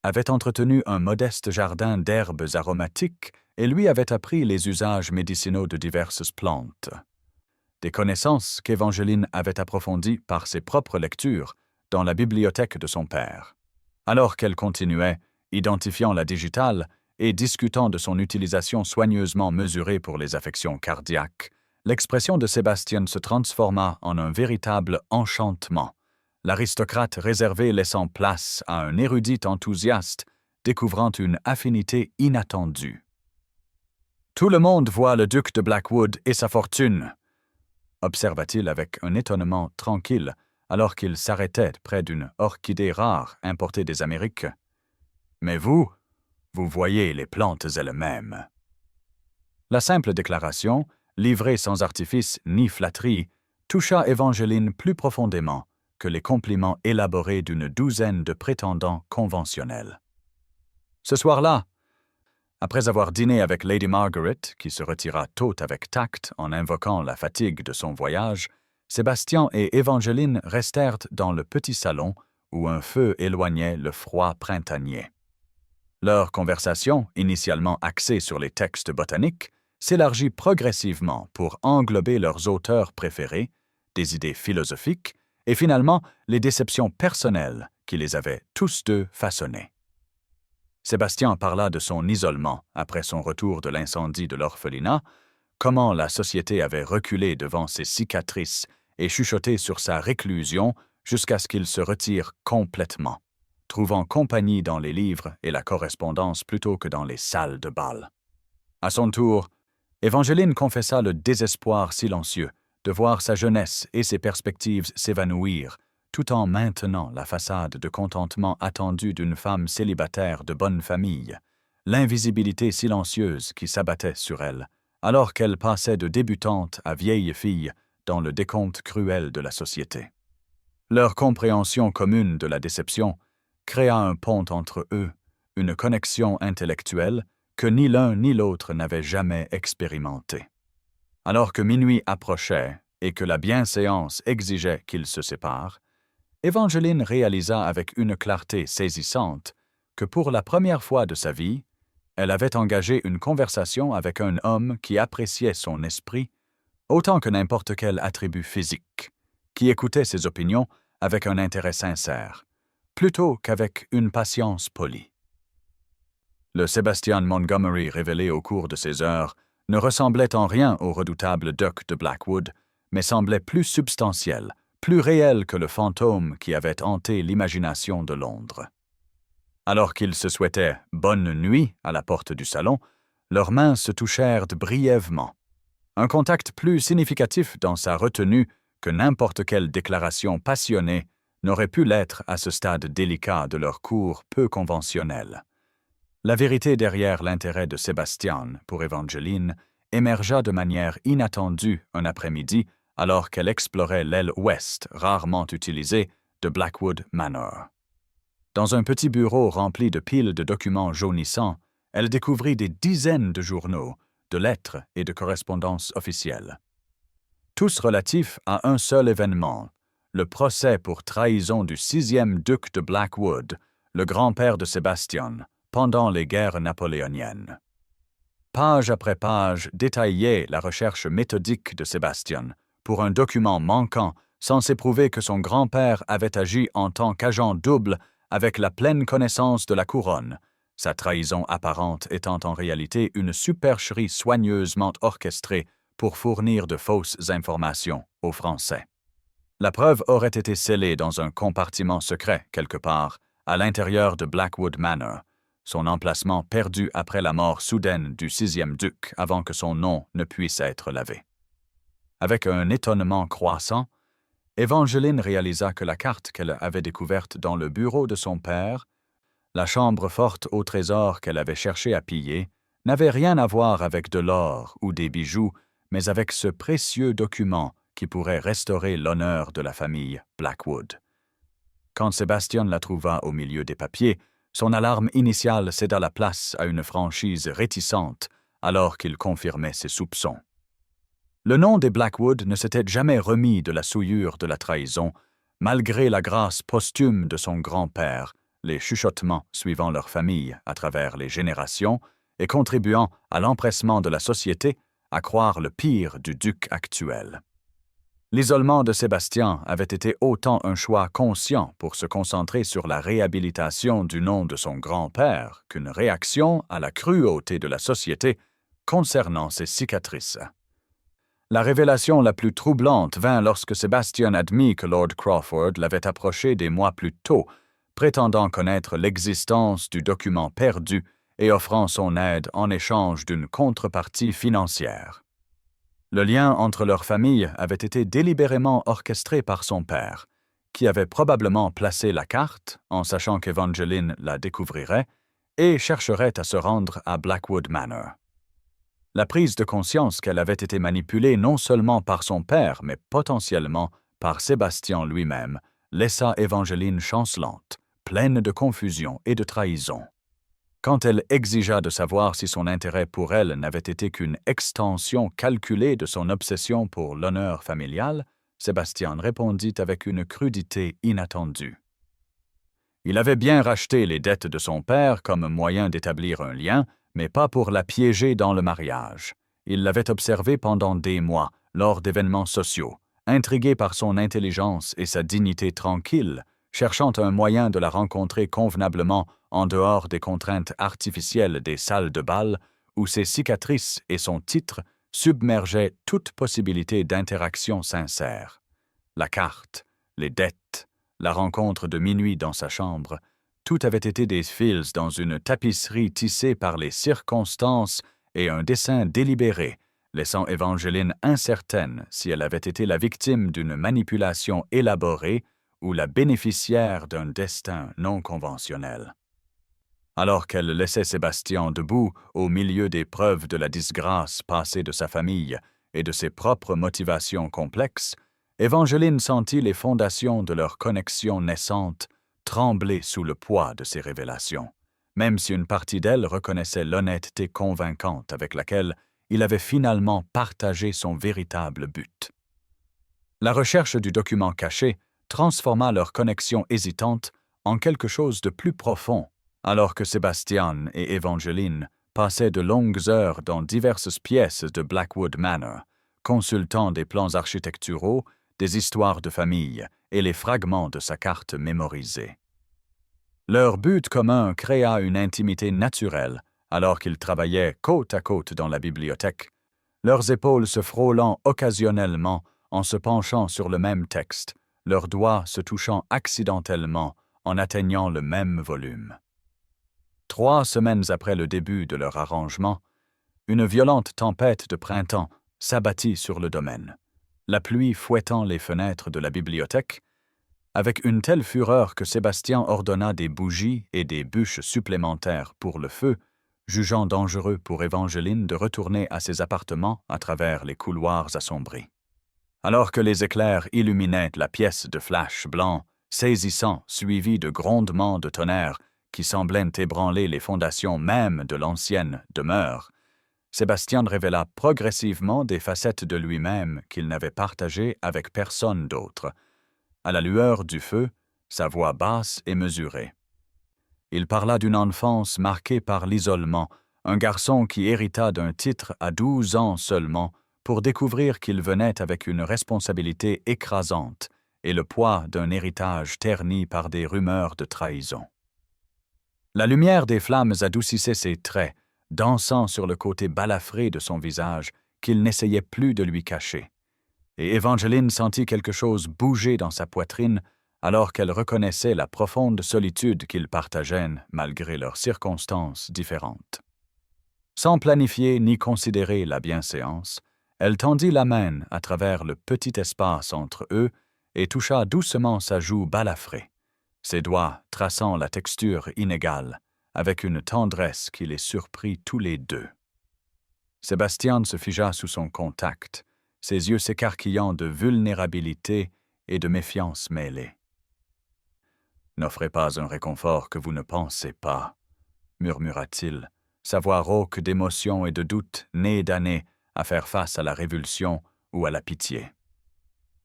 avait entretenu un modeste jardin d'herbes aromatiques et lui avait appris les usages médicinaux de diverses plantes. Des connaissances qu'Évangeline avait approfondies par ses propres lectures dans la bibliothèque de son père. Alors qu'elle continuait, identifiant la digitale et discutant de son utilisation soigneusement mesurée pour les affections cardiaques, l'expression de Sébastien se transforma en un véritable enchantement, l'aristocrate réservé laissant place à un érudit enthousiaste découvrant une affinité inattendue. « Tout le monde voit le duc de Blackwood et sa fortune », observa-t-il avec un étonnement tranquille alors qu'il s'arrêtait près d'une orchidée rare importée des Amériques. « Mais vous voyez les plantes elles-mêmes. » La simple déclaration, livrée sans artifice ni flatterie, toucha Évangeline plus profondément que les compliments élaborés d'une douzaine de prétendants conventionnels. Ce soir-là, après avoir dîné avec Lady Margaret, qui se retira tôt avec tact en invoquant la fatigue de son voyage, Sébastien et Évangeline restèrent dans le petit salon où un feu éloignait le froid printanier. Leur conversation, initialement axée sur les textes botaniques, s'élargit progressivement pour englober leurs auteurs préférés, des idées philosophiques et finalement les déceptions personnelles qui les avaient tous deux façonnés. Sébastien parla de son isolement après son retour de l'incendie de l'orphelinat, comment la société avait reculé devant ses cicatrices et chuchoté sur sa réclusion jusqu'à ce qu'il se retire complètement, trouvant compagnie dans les livres et la correspondance plutôt que dans les salles de bal. À son tour, Évangeline confessa le désespoir silencieux de voir sa jeunesse et ses perspectives s'évanouir, tout en maintenant la façade de contentement attendu d'une femme célibataire de bonne famille, l'invisibilité silencieuse qui s'abattait sur elle, alors qu'elle passait de débutante à vieille fille dans le décompte cruel de la société. Leur compréhension commune de la déception créa un pont entre eux, une connexion intellectuelle que ni l'un ni l'autre n'avaient jamais expérimentée. Alors que minuit approchait et que la bienséance exigeait qu'ils se séparent, Évangeline réalisa avec une clarté saisissante que pour la première fois de sa vie, elle avait engagé une conversation avec un homme qui appréciait son esprit autant que n'importe quel attribut physique, qui écoutait ses opinions avec un intérêt sincère, plutôt qu'avec une patience polie. Le Sébastien Montgomery révélé au cours de ces heures ne ressemblait en rien au redoutable duc de Blackwood, mais semblait plus substantiel, plus réel que le fantôme qui avait hanté l'imagination de Londres. Alors qu'ils se souhaitaient « bonne nuit » à la porte du salon, leurs mains se touchèrent brièvement. Un contact plus significatif dans sa retenue que n'importe quelle déclaration passionnée n'aurait pu l'être à ce stade délicat de leur cours peu conventionnel. La vérité derrière l'intérêt de Sébastien pour Évangeline émergea de manière inattendue un après-midi alors qu'elle explorait l'aile ouest rarement utilisée de Blackwood Manor. Dans un petit bureau rempli de piles de documents jaunissants, elle découvrit des dizaines de journaux, de lettres et de correspondances officielles. Tous relatifs à un seul événement, le procès pour trahison du 6e duc de Blackwood, le grand-père de Sébastien, pendant les guerres napoléoniennes. Page après page détaillait la recherche méthodique de Sébastien pour un document manquant censé prouver que son grand-père avait agi en tant qu'agent double avec la pleine connaissance de la couronne, sa trahison apparente étant en réalité une supercherie soigneusement orchestrée pour fournir de fausses informations aux Français. La preuve aurait été scellée dans un compartiment secret quelque part, à l'intérieur de Blackwood Manor, son emplacement perdu après la mort soudaine du 6e duc avant que son nom ne puisse être lavé. Avec un étonnement croissant, Évangeline réalisa que la carte qu'elle avait découverte dans le bureau de son père La chambre forte au trésor qu'elle avait cherché à piller n'avait rien à voir avec de l'or ou des bijoux, mais avec ce précieux document qui pourrait restaurer l'honneur de la famille Blackwood. Quand Sebastian la trouva au milieu des papiers, son alarme initiale céda la place à une franchise réticente alors qu'il confirmait ses soupçons. Le nom des Blackwood ne s'était jamais remis de la souillure de la trahison, malgré la grâce posthume de son grand-père, les chuchotements suivant leur famille à travers les générations et contribuant à l'empressement de la société à croire le pire du duc actuel. L'isolement de Sébastien avait été autant un choix conscient pour se concentrer sur la réhabilitation du nom de son grand-père qu'une réaction à la cruauté de la société concernant ses cicatrices. La révélation la plus troublante vint lorsque Sébastien admit que Lord Crawford l'avait approché des mois plus tôt, prétendant connaître l'existence du document perdu et offrant son aide en échange d'une contrepartie financière. Le lien entre leurs familles avait été délibérément orchestré par son père, qui avait probablement placé la carte, en sachant qu'Evangeline la découvrirait, et chercherait à se rendre à Blackwood Manor. La prise de conscience qu'elle avait été manipulée non seulement par son père, mais potentiellement par Sébastien lui-même, laissa Evangeline chancelante, pleine de confusion et de trahison. Quand elle exigea de savoir si son intérêt pour elle n'avait été qu'une extension calculée de son obsession pour l'honneur familial, Sébastien répondit avec une crudité inattendue. Il avait bien racheté les dettes de son père comme moyen d'établir un lien, mais pas pour la piéger dans le mariage. Il l'avait observée pendant des mois, lors d'événements sociaux, intrigué par son intelligence et sa dignité tranquille, cherchant un moyen de la rencontrer convenablement en dehors des contraintes artificielles des salles de bal, où ses cicatrices et son titre submergeaient toute possibilité d'interaction sincère. La carte, les dettes, la rencontre de minuit dans sa chambre, tout avait été des fils dans une tapisserie tissée par les circonstances et un dessin délibéré, laissant Evangeline incertaine si elle avait été la victime d'une manipulation élaborée ou la bénéficiaire d'un destin non conventionnel. Alors qu'elle laissait Sébastien debout au milieu des preuves de la disgrâce passée de sa famille et de ses propres motivations complexes, Evangeline sentit les fondations de leur connexion naissante trembler sous le poids de ces révélations, même si une partie d'elle reconnaissait l'honnêteté convaincante avec laquelle il avait finalement partagé son véritable but. La recherche du document caché transforma leur connexion hésitante en quelque chose de plus profond, alors que Sébastien et Evangeline passaient de longues heures dans diverses pièces de Blackwood Manor, consultant des plans architecturaux, des histoires de famille et les fragments de sa carte mémorisée. Leur but commun créa une intimité naturelle alors qu'ils travaillaient côte à côte dans la bibliothèque, leurs épaules se frôlant occasionnellement en se penchant sur le même texte, leurs doigts se touchant accidentellement en atteignant le même volume. 3 semaines après le début de leur arrangement, une violente tempête de printemps s'abattit sur le domaine, la pluie fouettant les fenêtres de la bibliothèque, avec une telle fureur que Sébastien ordonna des bougies et des bûches supplémentaires pour le feu, jugeant dangereux pour Evangeline de retourner à ses appartements à travers les couloirs assombris. Alors que les éclairs illuminaient la pièce de flash blanc, saisissant, suivi de grondements de tonnerre qui semblaient ébranler les fondations mêmes de l'ancienne demeure, Sébastien révéla progressivement des facettes de lui-même qu'il n'avait partagées avec personne d'autre. À la lueur du feu, sa voix basse et mesurée. Il parla d'une enfance marquée par l'isolement, un garçon qui hérita d'un titre à 12 ans seulement pour découvrir qu'il venait avec une responsabilité écrasante et le poids d'un héritage terni par des rumeurs de trahison. La lumière des flammes adoucissait ses traits, dansant sur le côté balafré de son visage qu'il n'essayait plus de lui cacher. Et Evangeline sentit quelque chose bouger dans sa poitrine alors qu'elle reconnaissait la profonde solitude qu'ils partageaient malgré leurs circonstances différentes. Sans planifier ni considérer la bienséance, elle tendit la main à travers le petit espace entre eux et toucha doucement sa joue balafrée. ses doigts traçant la texture inégale, avec une tendresse qui les surprit tous les deux. Sébastien se figea sous son contact, ses yeux s'écarquillant de vulnérabilité et de méfiance mêlée. « N'offrez pas un réconfort que vous ne pensez pas, » murmura-t-il, sa voix rauque d'émotion et de doute née d'années à faire face à la révulsion ou à la pitié.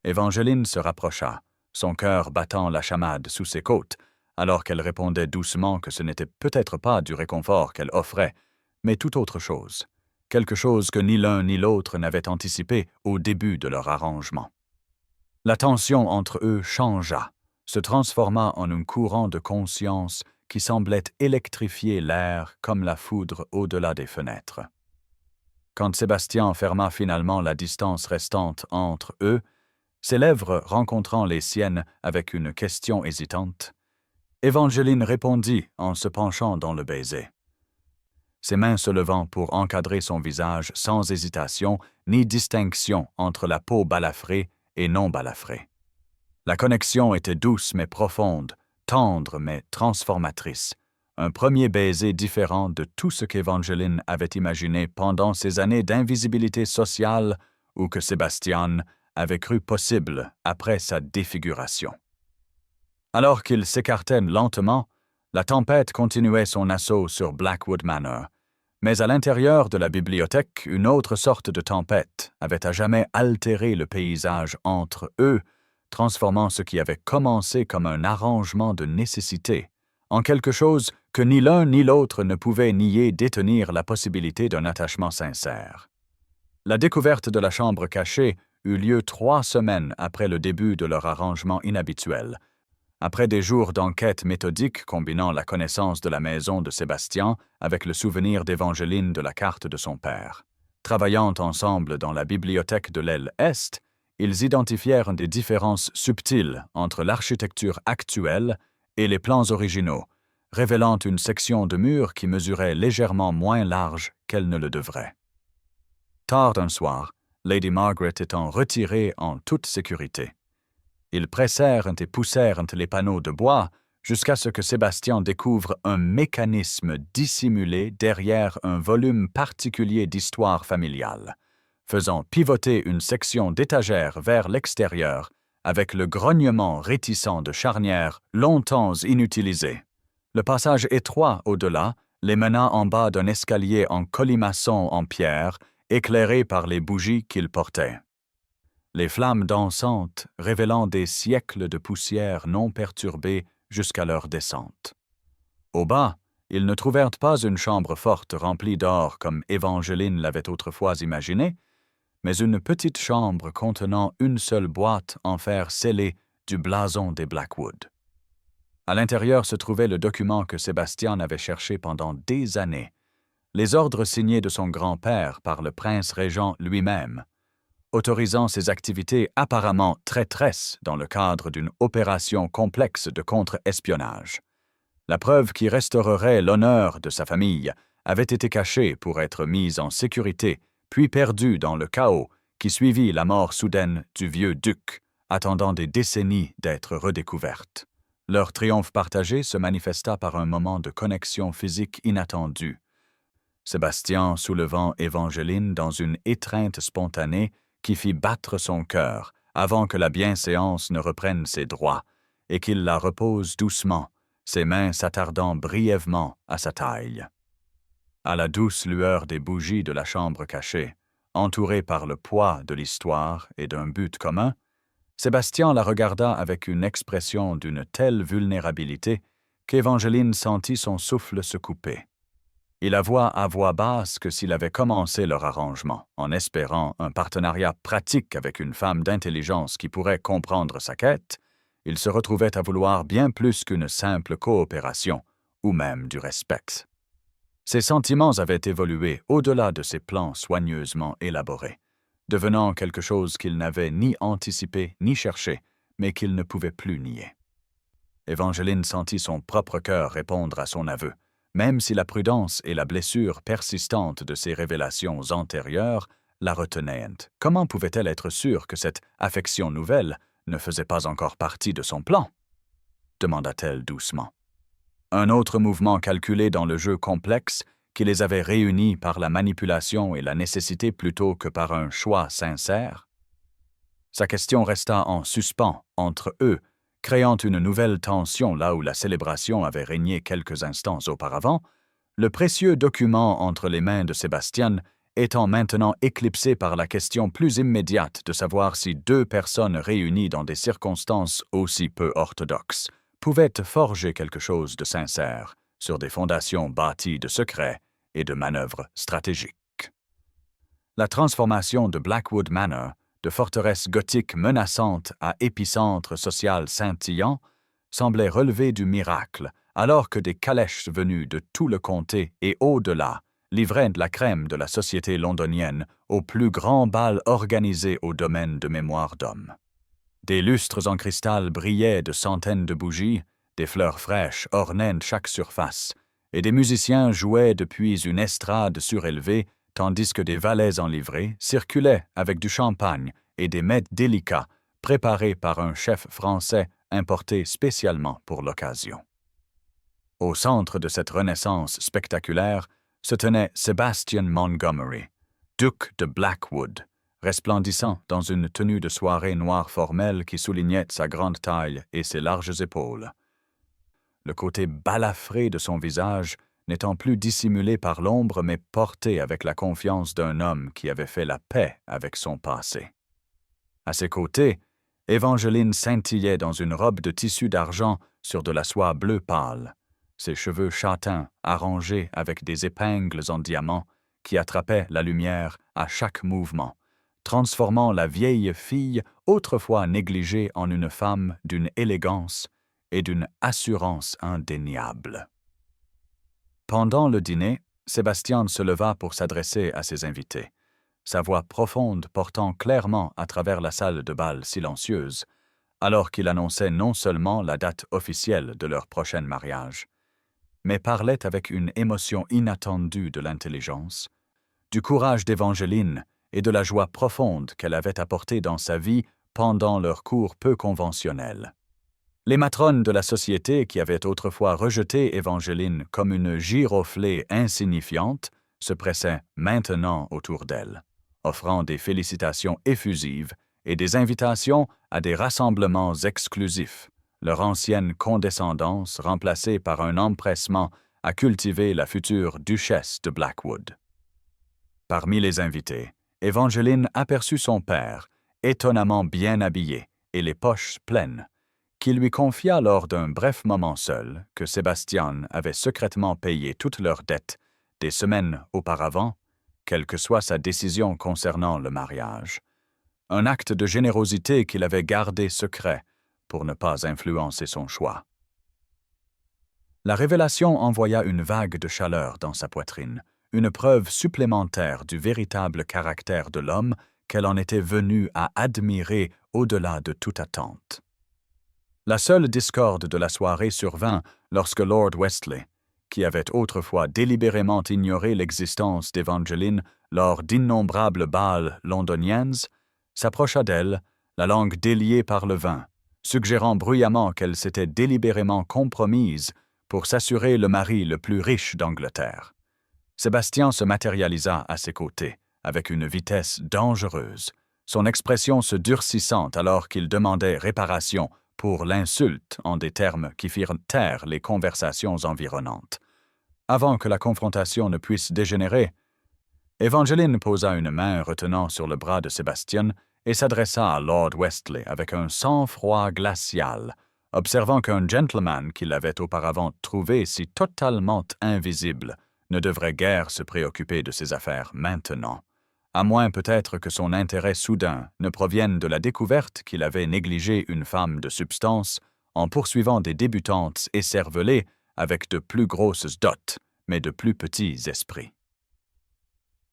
Évangeline se rapprocha, son cœur battant la chamade sous ses côtes, alors qu'elle répondait doucement que ce n'était peut-être pas du réconfort qu'elle offrait, mais tout autre chose, quelque chose que ni l'un ni l'autre n'avaient anticipé au début de leur arrangement. La tension entre eux changea, se transforma en un courant de conscience qui semblait électrifier l'air comme la foudre au-delà des fenêtres. Quand Sébastien ferma finalement la distance restante entre eux, ses lèvres rencontrant les siennes avec une question hésitante, Évangeline répondit en se penchant dans le baiser. Ses mains se levant pour encadrer son visage sans hésitation ni distinction entre la peau balafrée et non balafrée. La connexion était douce mais profonde, tendre mais transformatrice, un premier baiser différent de tout ce qu'Évangeline avait imaginé pendant ces années d'invisibilité sociale ou que Sébastien avait cru possible après sa défiguration. Alors qu'ils s'écartaient lentement, la tempête continuait son assaut sur Blackwood Manor, mais à l'intérieur de la bibliothèque, une autre sorte de tempête avait à jamais altéré le paysage entre eux, transformant ce qui avait commencé comme un arrangement de nécessité en quelque chose que ni l'un ni l'autre ne pouvaient nier détenir la possibilité d'un attachement sincère. La découverte de la chambre cachée eut lieu 3 semaines après le début de leur arrangement inhabituel, après des jours d'enquête méthodique combinant la connaissance de la maison de Sébastien avec le souvenir d'Évangeline de la carte de son père. Travaillant ensemble dans la bibliothèque de l'aile Est, ils identifièrent des différences subtiles entre l'architecture actuelle et les plans originaux, révélant une section de mur qui mesurait légèrement moins large qu'elle ne le devrait. Tard un soir, Lady Margaret étant retirée en toute sécurité. Ils pressèrent et poussèrent les panneaux de bois jusqu'à ce que Sébastien découvre un mécanisme dissimulé derrière un volume particulier d'histoire familiale, faisant pivoter une section d'étagère vers l'extérieur avec le grognement réticent de charnières longtemps inutilisées. Le passage étroit au-delà les mena en bas d'un escalier en colimaçon en pierre, éclairé par les bougies qu'ils portaient. Les flammes dansantes révélant des siècles de poussière non perturbée jusqu'à leur descente. Au bas, ils ne trouvèrent pas une chambre forte remplie d'or comme Évangeline l'avait autrefois imaginé, mais une petite chambre contenant une seule boîte en fer scellé du blason des Blackwood. À l'intérieur se trouvait le document que Sébastien avait cherché pendant des années, les ordres signés de son grand-père par le prince régent lui-même, autorisant ses activités apparemment traîtresses dans le cadre d'une opération complexe de contre-espionnage. La preuve qui restaurerait l'honneur de sa famille avait été cachée pour être mise en sécurité, puis perdue dans le chaos qui suivit la mort soudaine du vieux duc, attendant des décennies d'être redécouverte. Leur triomphe partagé se manifesta par un moment de connexion physique inattendue. Sébastien soulevant Évangeline dans une étreinte spontanée qui fit battre son cœur avant que la bienséance ne reprenne ses droits et qu'il la repose doucement, ses mains s'attardant brièvement à sa taille. À la douce lueur des bougies de la chambre cachée, entourée par le poids de l'histoire et d'un but commun, Sébastien la regarda avec une expression d'une telle vulnérabilité qu'Évangeline sentit son souffle se couper. Il avoua à voix basse que s'il avait commencé leur arrangement en espérant un partenariat pratique avec une femme d'intelligence qui pourrait comprendre sa quête, il se retrouvait à vouloir bien plus qu'une simple coopération, ou même du respect. Ses sentiments avaient évolué au-delà de ses plans soigneusement élaborés, devenant quelque chose qu'il n'avait ni anticipé ni cherché, mais qu'il ne pouvait plus nier. Évangeline sentit son propre cœur répondre à son aveu, même si la prudence et la blessure persistante de ses révélations antérieures la retenaient. Comment pouvait-elle être sûre que cette affection nouvelle ne faisait pas encore partie de son plan? demanda-t-elle doucement. Un autre mouvement calculé dans le jeu complexe qui les avait réunis par la manipulation et la nécessité plutôt que par un choix sincère? Sa question resta en suspens entre eux, créant une nouvelle tension là où la célébration avait régné quelques instants auparavant, le précieux document entre les mains de Sébastien étant maintenant éclipsé par la question plus immédiate de savoir si deux personnes réunies dans des circonstances aussi peu orthodoxes pouvaient forger quelque chose de sincère sur des fondations bâties de secrets et de manœuvres stratégiques. La transformation de Blackwood Manor, de forteresse gothique menaçante à épicentre social scintillant, semblait relever du miracle, alors que des calèches venues de tout le comté et au-delà livraient la crème de la société londonienne au plus grand bal organisé au domaine de mémoire d'homme. Des lustres en cristal brillaient de centaines de bougies, des fleurs fraîches ornaient chaque surface, et des musiciens jouaient depuis une estrade surélevée, tandis que des valets en livrée circulaient avec du champagne et des mets délicats préparés par un chef français importé spécialement pour l'occasion. Au centre de cette renaissance spectaculaire se tenait Sebastian Montgomery, duc de Blackwood, resplendissant dans une tenue de soirée noire formelle qui soulignait sa grande taille et ses larges épaules. Le côté balafré de son visage n'étant plus dissimulé par l'ombre mais porté avec la confiance d'un homme qui avait fait la paix avec son passé. À ses côtés, Évangeline scintillait dans une robe de tissu d'argent sur de la soie bleu pâle, ses cheveux châtains arrangés avec des épingles en diamant qui attrapaient la lumière à chaque mouvement, transformant la vieille fille autrefois négligée en une femme d'une élégance et d'une assurance indéniable. Pendant le dîner, Sébastien se leva pour s'adresser à ses invités, sa voix profonde portant clairement à travers la salle de bal silencieuse, alors qu'il annonçait non seulement la date officielle de leur prochain mariage, mais parlait avec une émotion inattendue de l'intelligence, du courage d'Évangeline et de la joie profonde qu'elle avait apportée dans sa vie pendant leur cours peu conventionnel. Les matrones de la société qui avaient autrefois rejeté Évangeline comme une giroflée insignifiante se pressaient maintenant autour d'elle, offrant des félicitations effusives et des invitations à des rassemblements exclusifs, leur ancienne condescendance remplacée par un empressement à cultiver la future duchesse de Blackwood. Parmi les invités, Évangeline aperçut son père, étonnamment bien habillé et les poches pleines, qui lui confia lors d'un bref moment seul que Sébastien avait secrètement payé toutes leurs dettes des semaines auparavant, quelle que soit sa décision concernant le mariage. Un acte de générosité qu'il avait gardé secret pour ne pas influencer son choix. La révélation envoya une vague de chaleur dans sa poitrine, une preuve supplémentaire du véritable caractère de l'homme qu'elle en était venue à admirer au-delà de toute attente. La seule discorde de la soirée survint lorsque Lord Westley, qui avait autrefois délibérément ignoré l'existence d'Évangeline lors d'innombrables bals londoniennes, s'approcha d'elle, la langue déliée par le vin, suggérant bruyamment qu'elle s'était délibérément compromise pour s'assurer le mari le plus riche d'Angleterre. Sébastien se matérialisa à ses côtés, avec une vitesse dangereuse, son expression se durcissant alors qu'il demandait réparation pour l'insulte en des termes qui firent taire les conversations environnantes. Avant que la confrontation ne puisse dégénérer, Évangeline posa une main retenant sur le bras de Sébastien et s'adressa à Lord Westley avec un sang-froid glacial, observant qu'un gentleman qui l'avait auparavant trouvé si totalement invisible ne devrait guère se préoccuper de ses affaires maintenant, à moins peut-être que son intérêt soudain ne provienne de la découverte qu'il avait négligé une femme de substance en poursuivant des débutantes écervelées avec de plus grosses dots, mais de plus petits esprits.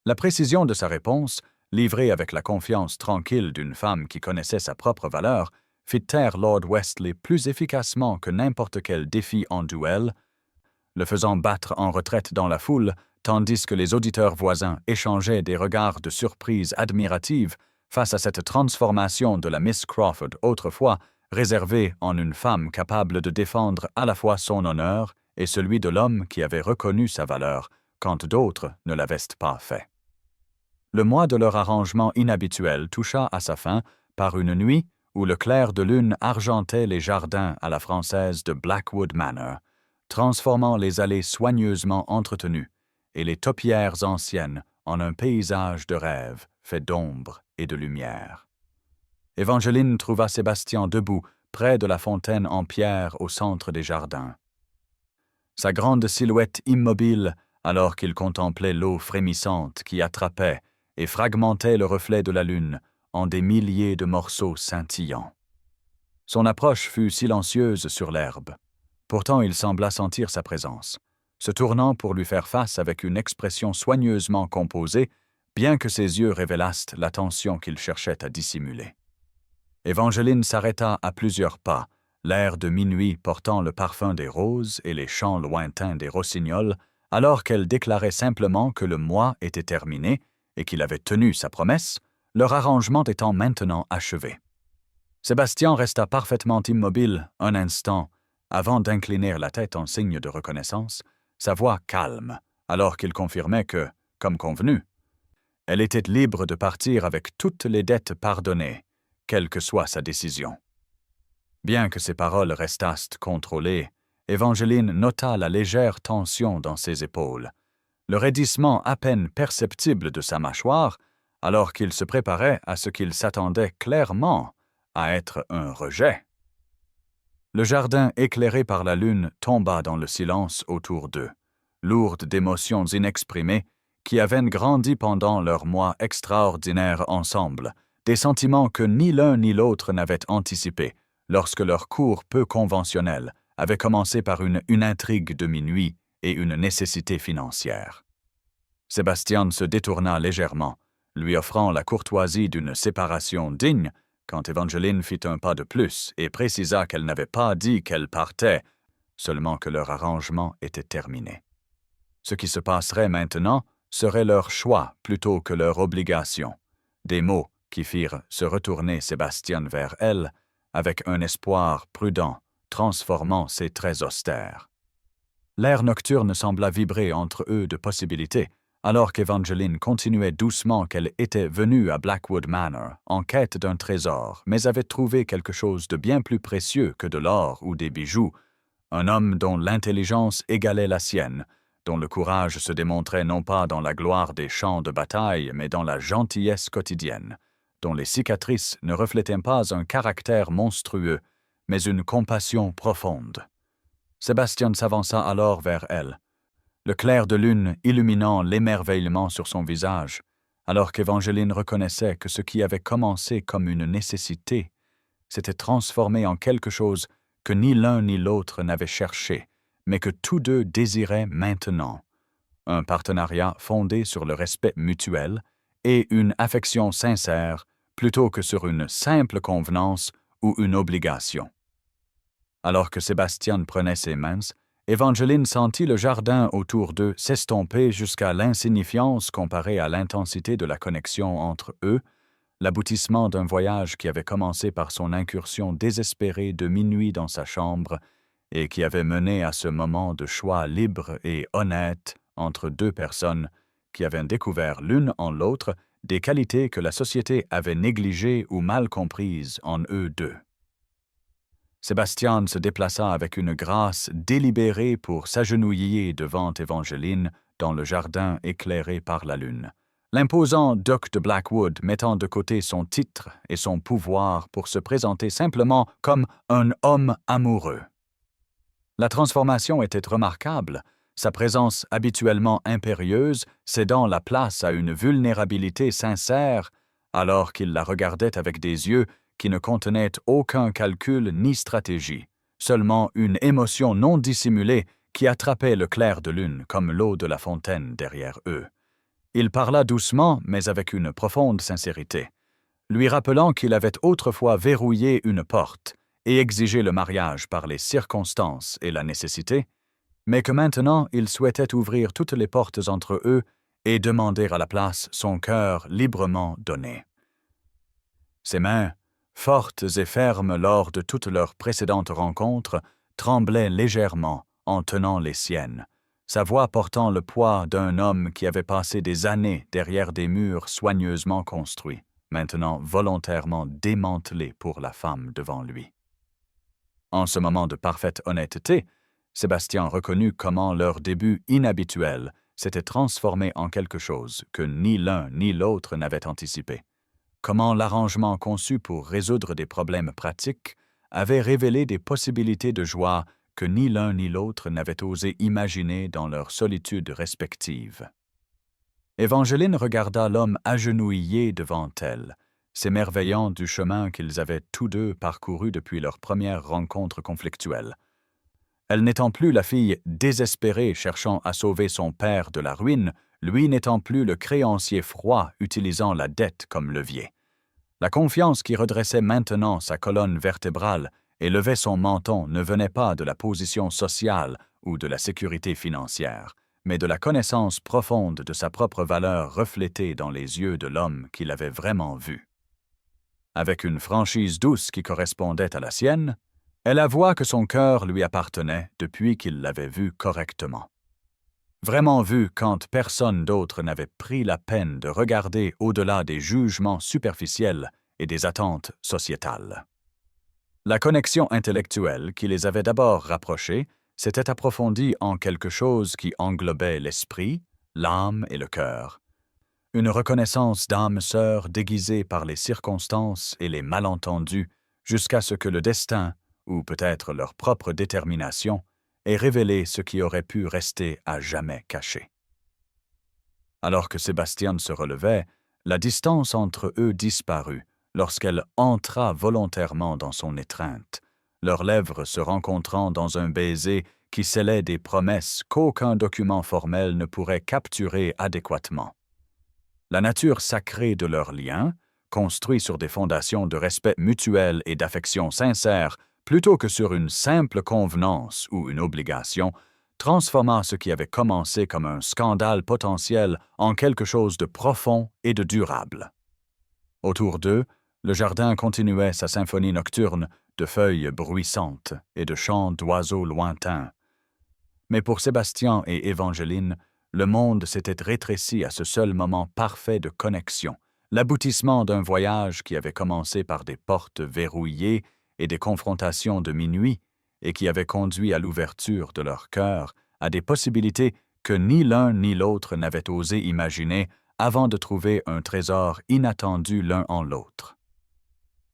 La précision de sa réponse, livrée avec la confiance tranquille d'une femme qui connaissait sa propre valeur, fit taire Lord Westley plus efficacement que n'importe quel défi en duel, le faisant battre en retraite dans la foule, tandis que les auditeurs voisins échangeaient des regards de surprise admirative face à cette transformation de la Miss Crawford autrefois réservé en une femme capable de défendre à la fois son honneur et celui de l'homme qui avait reconnu sa valeur quand d'autres ne l'avaient pas fait. Le mois de leur arrangement inhabituel toucha à sa fin par une nuit où le clair de lune argentait les jardins à la française de Blackwood Manor, transformant les allées soigneusement entretenues et les topiaires anciennes en un paysage de rêve fait d'ombre et de lumière. Évangeline trouva Sébastien debout près de la fontaine en pierre au centre des jardins. Sa grande silhouette immobile alors qu'il contemplait l'eau frémissante qui attrapait et fragmentait le reflet de la lune en des milliers de morceaux scintillants. Son approche fut silencieuse sur l'herbe. Pourtant il sembla sentir sa présence, se tournant pour lui faire face avec une expression soigneusement composée, bien que ses yeux révélassent l'attention qu'il cherchait à dissimuler. Évangeline s'arrêta à plusieurs pas, l'air de minuit portant le parfum des roses et les chants lointains des rossignols, alors qu'elle déclarait simplement que le mois était terminé et qu'il avait tenu sa promesse, leur arrangement étant maintenant achevé. Sébastien resta parfaitement immobile un instant avant d'incliner la tête en signe de reconnaissance, sa voix calme, alors qu'il confirmait que, comme convenu, elle était libre de partir avec toutes les dettes pardonnées, quelle que soit sa décision. Bien que ses paroles restassent contrôlées, Évangeline nota la légère tension dans ses épaules, le raidissement à peine perceptible de sa mâchoire, alors qu'il se préparait à ce qu'il s'attendait clairement à être un rejet. Le jardin éclairé par la lune tomba dans le silence autour d'eux, lourde d'émotions inexprimées qui avaient grandi pendant leurs mois extraordinaires ensemble, des sentiments que ni l'un ni l'autre n'avaient anticipés lorsque leur cours peu conventionnel avait commencé par une intrigue de minuit et une nécessité financière. Sébastien se détourna légèrement, lui offrant la courtoisie d'une séparation digne, quand Évangeline fit un pas de plus et précisa qu'elle n'avait pas dit qu'elle partait, seulement que leur arrangement était terminé. Ce qui se passerait maintenant serait leur choix plutôt que leur obligation, des mots qui firent se retourner Sébastien vers elle avec un espoir prudent, transformant ses traits austères. L'air nocturne sembla vibrer entre eux de possibilités, alors qu'Évangeline continuait doucement qu'elle était venue à Blackwood Manor en quête d'un trésor, mais avait trouvé quelque chose de bien plus précieux que de l'or ou des bijoux, un homme dont l'intelligence égalait la sienne, dont le courage se démontrait non pas dans la gloire des champs de bataille, mais dans la gentillesse quotidienne, dont les cicatrices ne reflétaient pas un caractère monstrueux, mais une compassion profonde. Sébastien s'avança alors vers elle, le clair de lune illuminant l'émerveillement sur son visage, alors qu'Évangeline reconnaissait que ce qui avait commencé comme une nécessité s'était transformé en quelque chose que ni l'un ni l'autre n'avaient cherché, mais que tous deux désiraient maintenant. Un partenariat fondé sur le respect mutuel et une affection sincère plutôt que sur une simple convenance ou une obligation. Alors que Sébastien prenait ses mains, Évangeline sentit le jardin autour d'eux s'estomper jusqu'à l'insignifiance comparée à l'intensité de la connexion entre eux, l'aboutissement d'un voyage qui avait commencé par son incursion désespérée de minuit dans sa chambre et qui avait mené à ce moment de choix libre et honnête entre deux personnes qui avaient découvert l'une en l'autre des qualités que la société avait négligées ou mal comprises en eux deux. Sébastien se déplaça avec une grâce délibérée pour s'agenouiller devant Évangeline dans le jardin éclairé par la lune, l'imposant duc de Blackwood mettant de côté son titre et son pouvoir pour se présenter simplement comme un homme amoureux. La transformation était remarquable, sa présence habituellement impérieuse cédant la place à une vulnérabilité sincère, alors qu'il la regardait avec des yeux qui ne contenaient aucun calcul ni stratégie, seulement une émotion non dissimulée qui attrapait le clair de lune comme l'eau de la fontaine derrière eux. Il parla doucement, mais avec une profonde sincérité, lui rappelant qu'il avait autrefois verrouillé une porte et exigé le mariage par les circonstances et la nécessité, mais que maintenant il souhaitait ouvrir toutes les portes entre eux et demander à la place son cœur librement donné. Ses mains, fortes et fermes lors de toutes leurs précédentes rencontres, tremblait légèrement en tenant les siennes, sa voix portant le poids d'un homme qui avait passé des années derrière des murs soigneusement construits, maintenant volontairement démantelés pour la femme devant lui. En ce moment de parfaite honnêteté, Sébastien reconnut comment leur début inhabituel s'était transformé en quelque chose que ni l'un ni l'autre n'avaient anticipé. Comment l'arrangement conçu pour résoudre des problèmes pratiques avait révélé des possibilités de joie que ni l'un ni l'autre n'avaient osé imaginer dans leur solitude respective. Évangeline regarda l'homme agenouillé devant elle, s'émerveillant du chemin qu'ils avaient tous deux parcouru depuis leur première rencontre conflictuelle. Elle n'étant plus la fille désespérée cherchant à sauver son père de la ruine, lui n'étant plus le créancier froid utilisant la dette comme levier. La confiance qui redressait maintenant sa colonne vertébrale et levait son menton ne venait pas de la position sociale ou de la sécurité financière, mais de la connaissance profonde de sa propre valeur reflétée dans les yeux de l'homme qui l'avait vraiment vu. Avec une franchise douce qui correspondait à la sienne, elle avoua que son cœur lui appartenait depuis qu'il l'avait vu correctement. Vraiment vu quand personne d'autre n'avait pris la peine de regarder au-delà des jugements superficiels et des attentes sociétales. La connexion intellectuelle qui les avait d'abord rapprochés s'était approfondie en quelque chose qui englobait l'esprit, l'âme et le cœur. Une reconnaissance d'âme sœur déguisée par les circonstances et les malentendus jusqu'à ce que le destin, ou peut-être leur propre détermination, ait révélé ce qui aurait pu rester à jamais caché. Alors que Sébastien se relevait, la distance entre eux disparut lorsqu'elle entra volontairement dans son étreinte, leurs lèvres se rencontrant dans un baiser qui scellait des promesses qu'aucun document formel ne pourrait capturer adéquatement. La nature sacrée de leur lien, construit sur des fondations de respect mutuel et d'affection sincère, plutôt que sur une simple convenance ou une obligation, transforma ce qui avait commencé comme un scandale potentiel en quelque chose de profond et de durable. Autour d'eux, le jardin continuait sa symphonie nocturne de feuilles bruissantes et de chants d'oiseaux lointains. Mais pour Sébastien et Évangeline, le monde s'était rétréci à ce seul moment parfait de connexion, l'aboutissement d'un voyage qui avait commencé par des portes verrouillées et des confrontations de minuit, et qui avait conduit à l'ouverture de leur cœur à des possibilités que ni l'un ni l'autre n'avaient osé imaginer avant de trouver un trésor inattendu l'un en l'autre.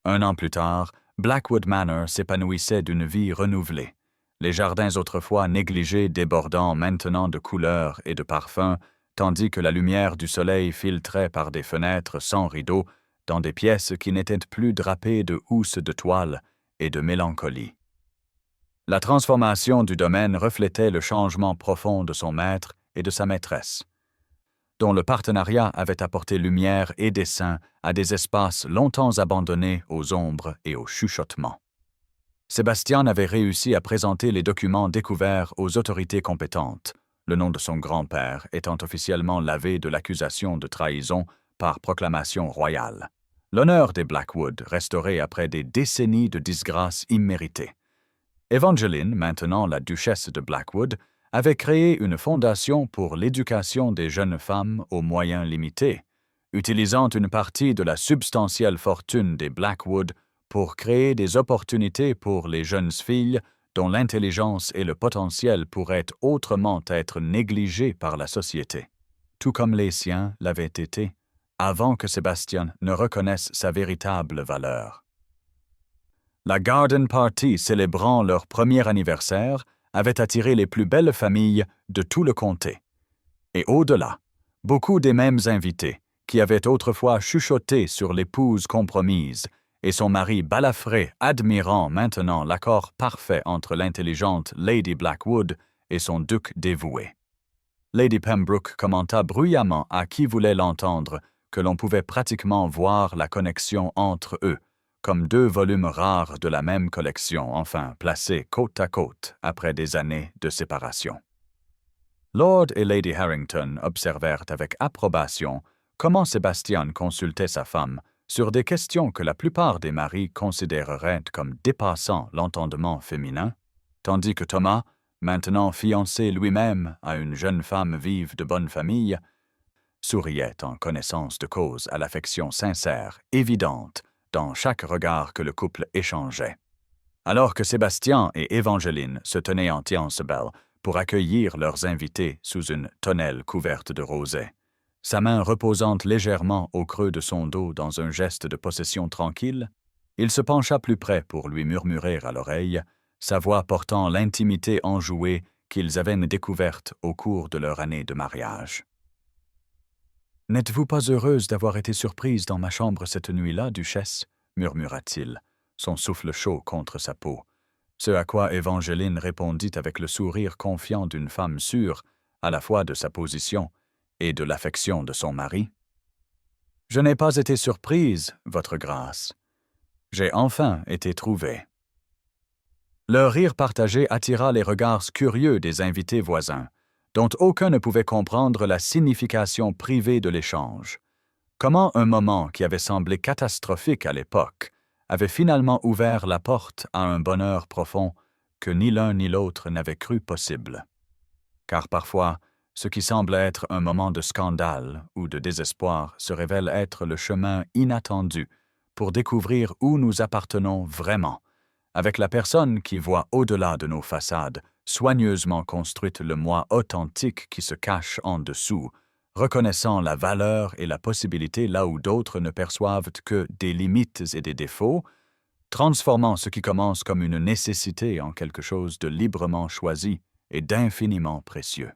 1 an plus tard, Blackwood Manor s'épanouissait d'une vie renouvelée. Les jardins autrefois négligés débordant maintenant de couleurs et de parfums, tandis que la lumière du soleil filtrait par des fenêtres sans rideaux dans des pièces qui n'étaient plus drapées de housses de toile et de mélancolie. La transformation du domaine reflétait le changement profond de son maître et de sa maîtresse, dont le partenariat avait apporté lumière et dessin à des espaces longtemps abandonnés aux ombres et aux chuchotements. Sébastien avait réussi à présenter les documents découverts aux autorités compétentes, le nom de son grand-père étant officiellement lavé de l'accusation de trahison par proclamation royale. L'honneur des Blackwood restauré après des décennies de disgrâce imméritée. Évangeline, maintenant la duchesse de Blackwood, avait créé une fondation pour l'éducation des jeunes femmes aux moyens limités, utilisant une partie de la substantielle fortune des Blackwood pour créer des opportunités pour les jeunes filles dont l'intelligence et le potentiel pourraient autrement être négligés par la société, tout comme les siens l'avaient été, avant que Sébastien ne reconnaisse sa véritable valeur. La Garden Party célébrant leur premier anniversaire avait attiré les plus belles familles de tout le comté. Et au-delà, beaucoup des mêmes invités, qui avaient autrefois chuchoté sur l'épouse compromise, et son mari balafré admirant maintenant l'accord parfait entre l'intelligente Lady Blackwood et son duc dévoué. Lady Pembroke commenta bruyamment à qui voulait l'entendre que l'on pouvait pratiquement voir la connexion entre eux, comme 2 volumes rares de la même collection, enfin placés côte à côte après des années de séparation. Lord et Lady Harrington observèrent avec approbation comment Sébastien consultait sa femme sur des questions que la plupart des maris considéreraient comme dépassant l'entendement féminin, tandis que Thomas, maintenant fiancé lui-même à une jeune femme vive de bonne famille, souriait en connaissance de cause à l'affection sincère, évidente, dans chaque regard que le couple échangeait. Alors que Sébastien et Évangeline se tenaient en Tiancebelle pour accueillir leurs invités sous une tonnelle couverte de rosée, sa main reposante légèrement au creux de son dos dans un geste de possession tranquille, il se pencha plus près pour lui murmurer à l'oreille, sa voix portant l'intimité enjouée qu'ils avaient découverte au cours de leur année de mariage. « N'êtes-vous pas heureuse d'avoir été surprise dans ma chambre cette nuit-là, duchesse ?» murmura-t-il, son souffle chaud contre sa peau, ce à quoi Évangeline répondit avec le sourire confiant d'une femme sûre à la fois de sa position et de l'affection de son mari. « Je n'ai pas été surprise, votre grâce. J'ai enfin été trouvée. » Leur rire partagé attira les regards curieux des invités voisins, dont aucun ne pouvait comprendre la signification privée de l'échange. Comment un moment qui avait semblé catastrophique à l'époque avait finalement ouvert la porte à un bonheur profond que ni l'un ni l'autre n'avait cru possible. Car parfois, ce qui semble être un moment de scandale ou de désespoir se révèle être le chemin inattendu pour découvrir où nous appartenons vraiment, avec la personne qui voit au-delà de nos façades, soigneusement construite le moi authentique qui se cache en dessous, reconnaissant la valeur et la possibilité là où d'autres ne perçoivent que des limites et des défauts, transformant ce qui commence comme une nécessité en quelque chose de librement choisi et d'infiniment précieux.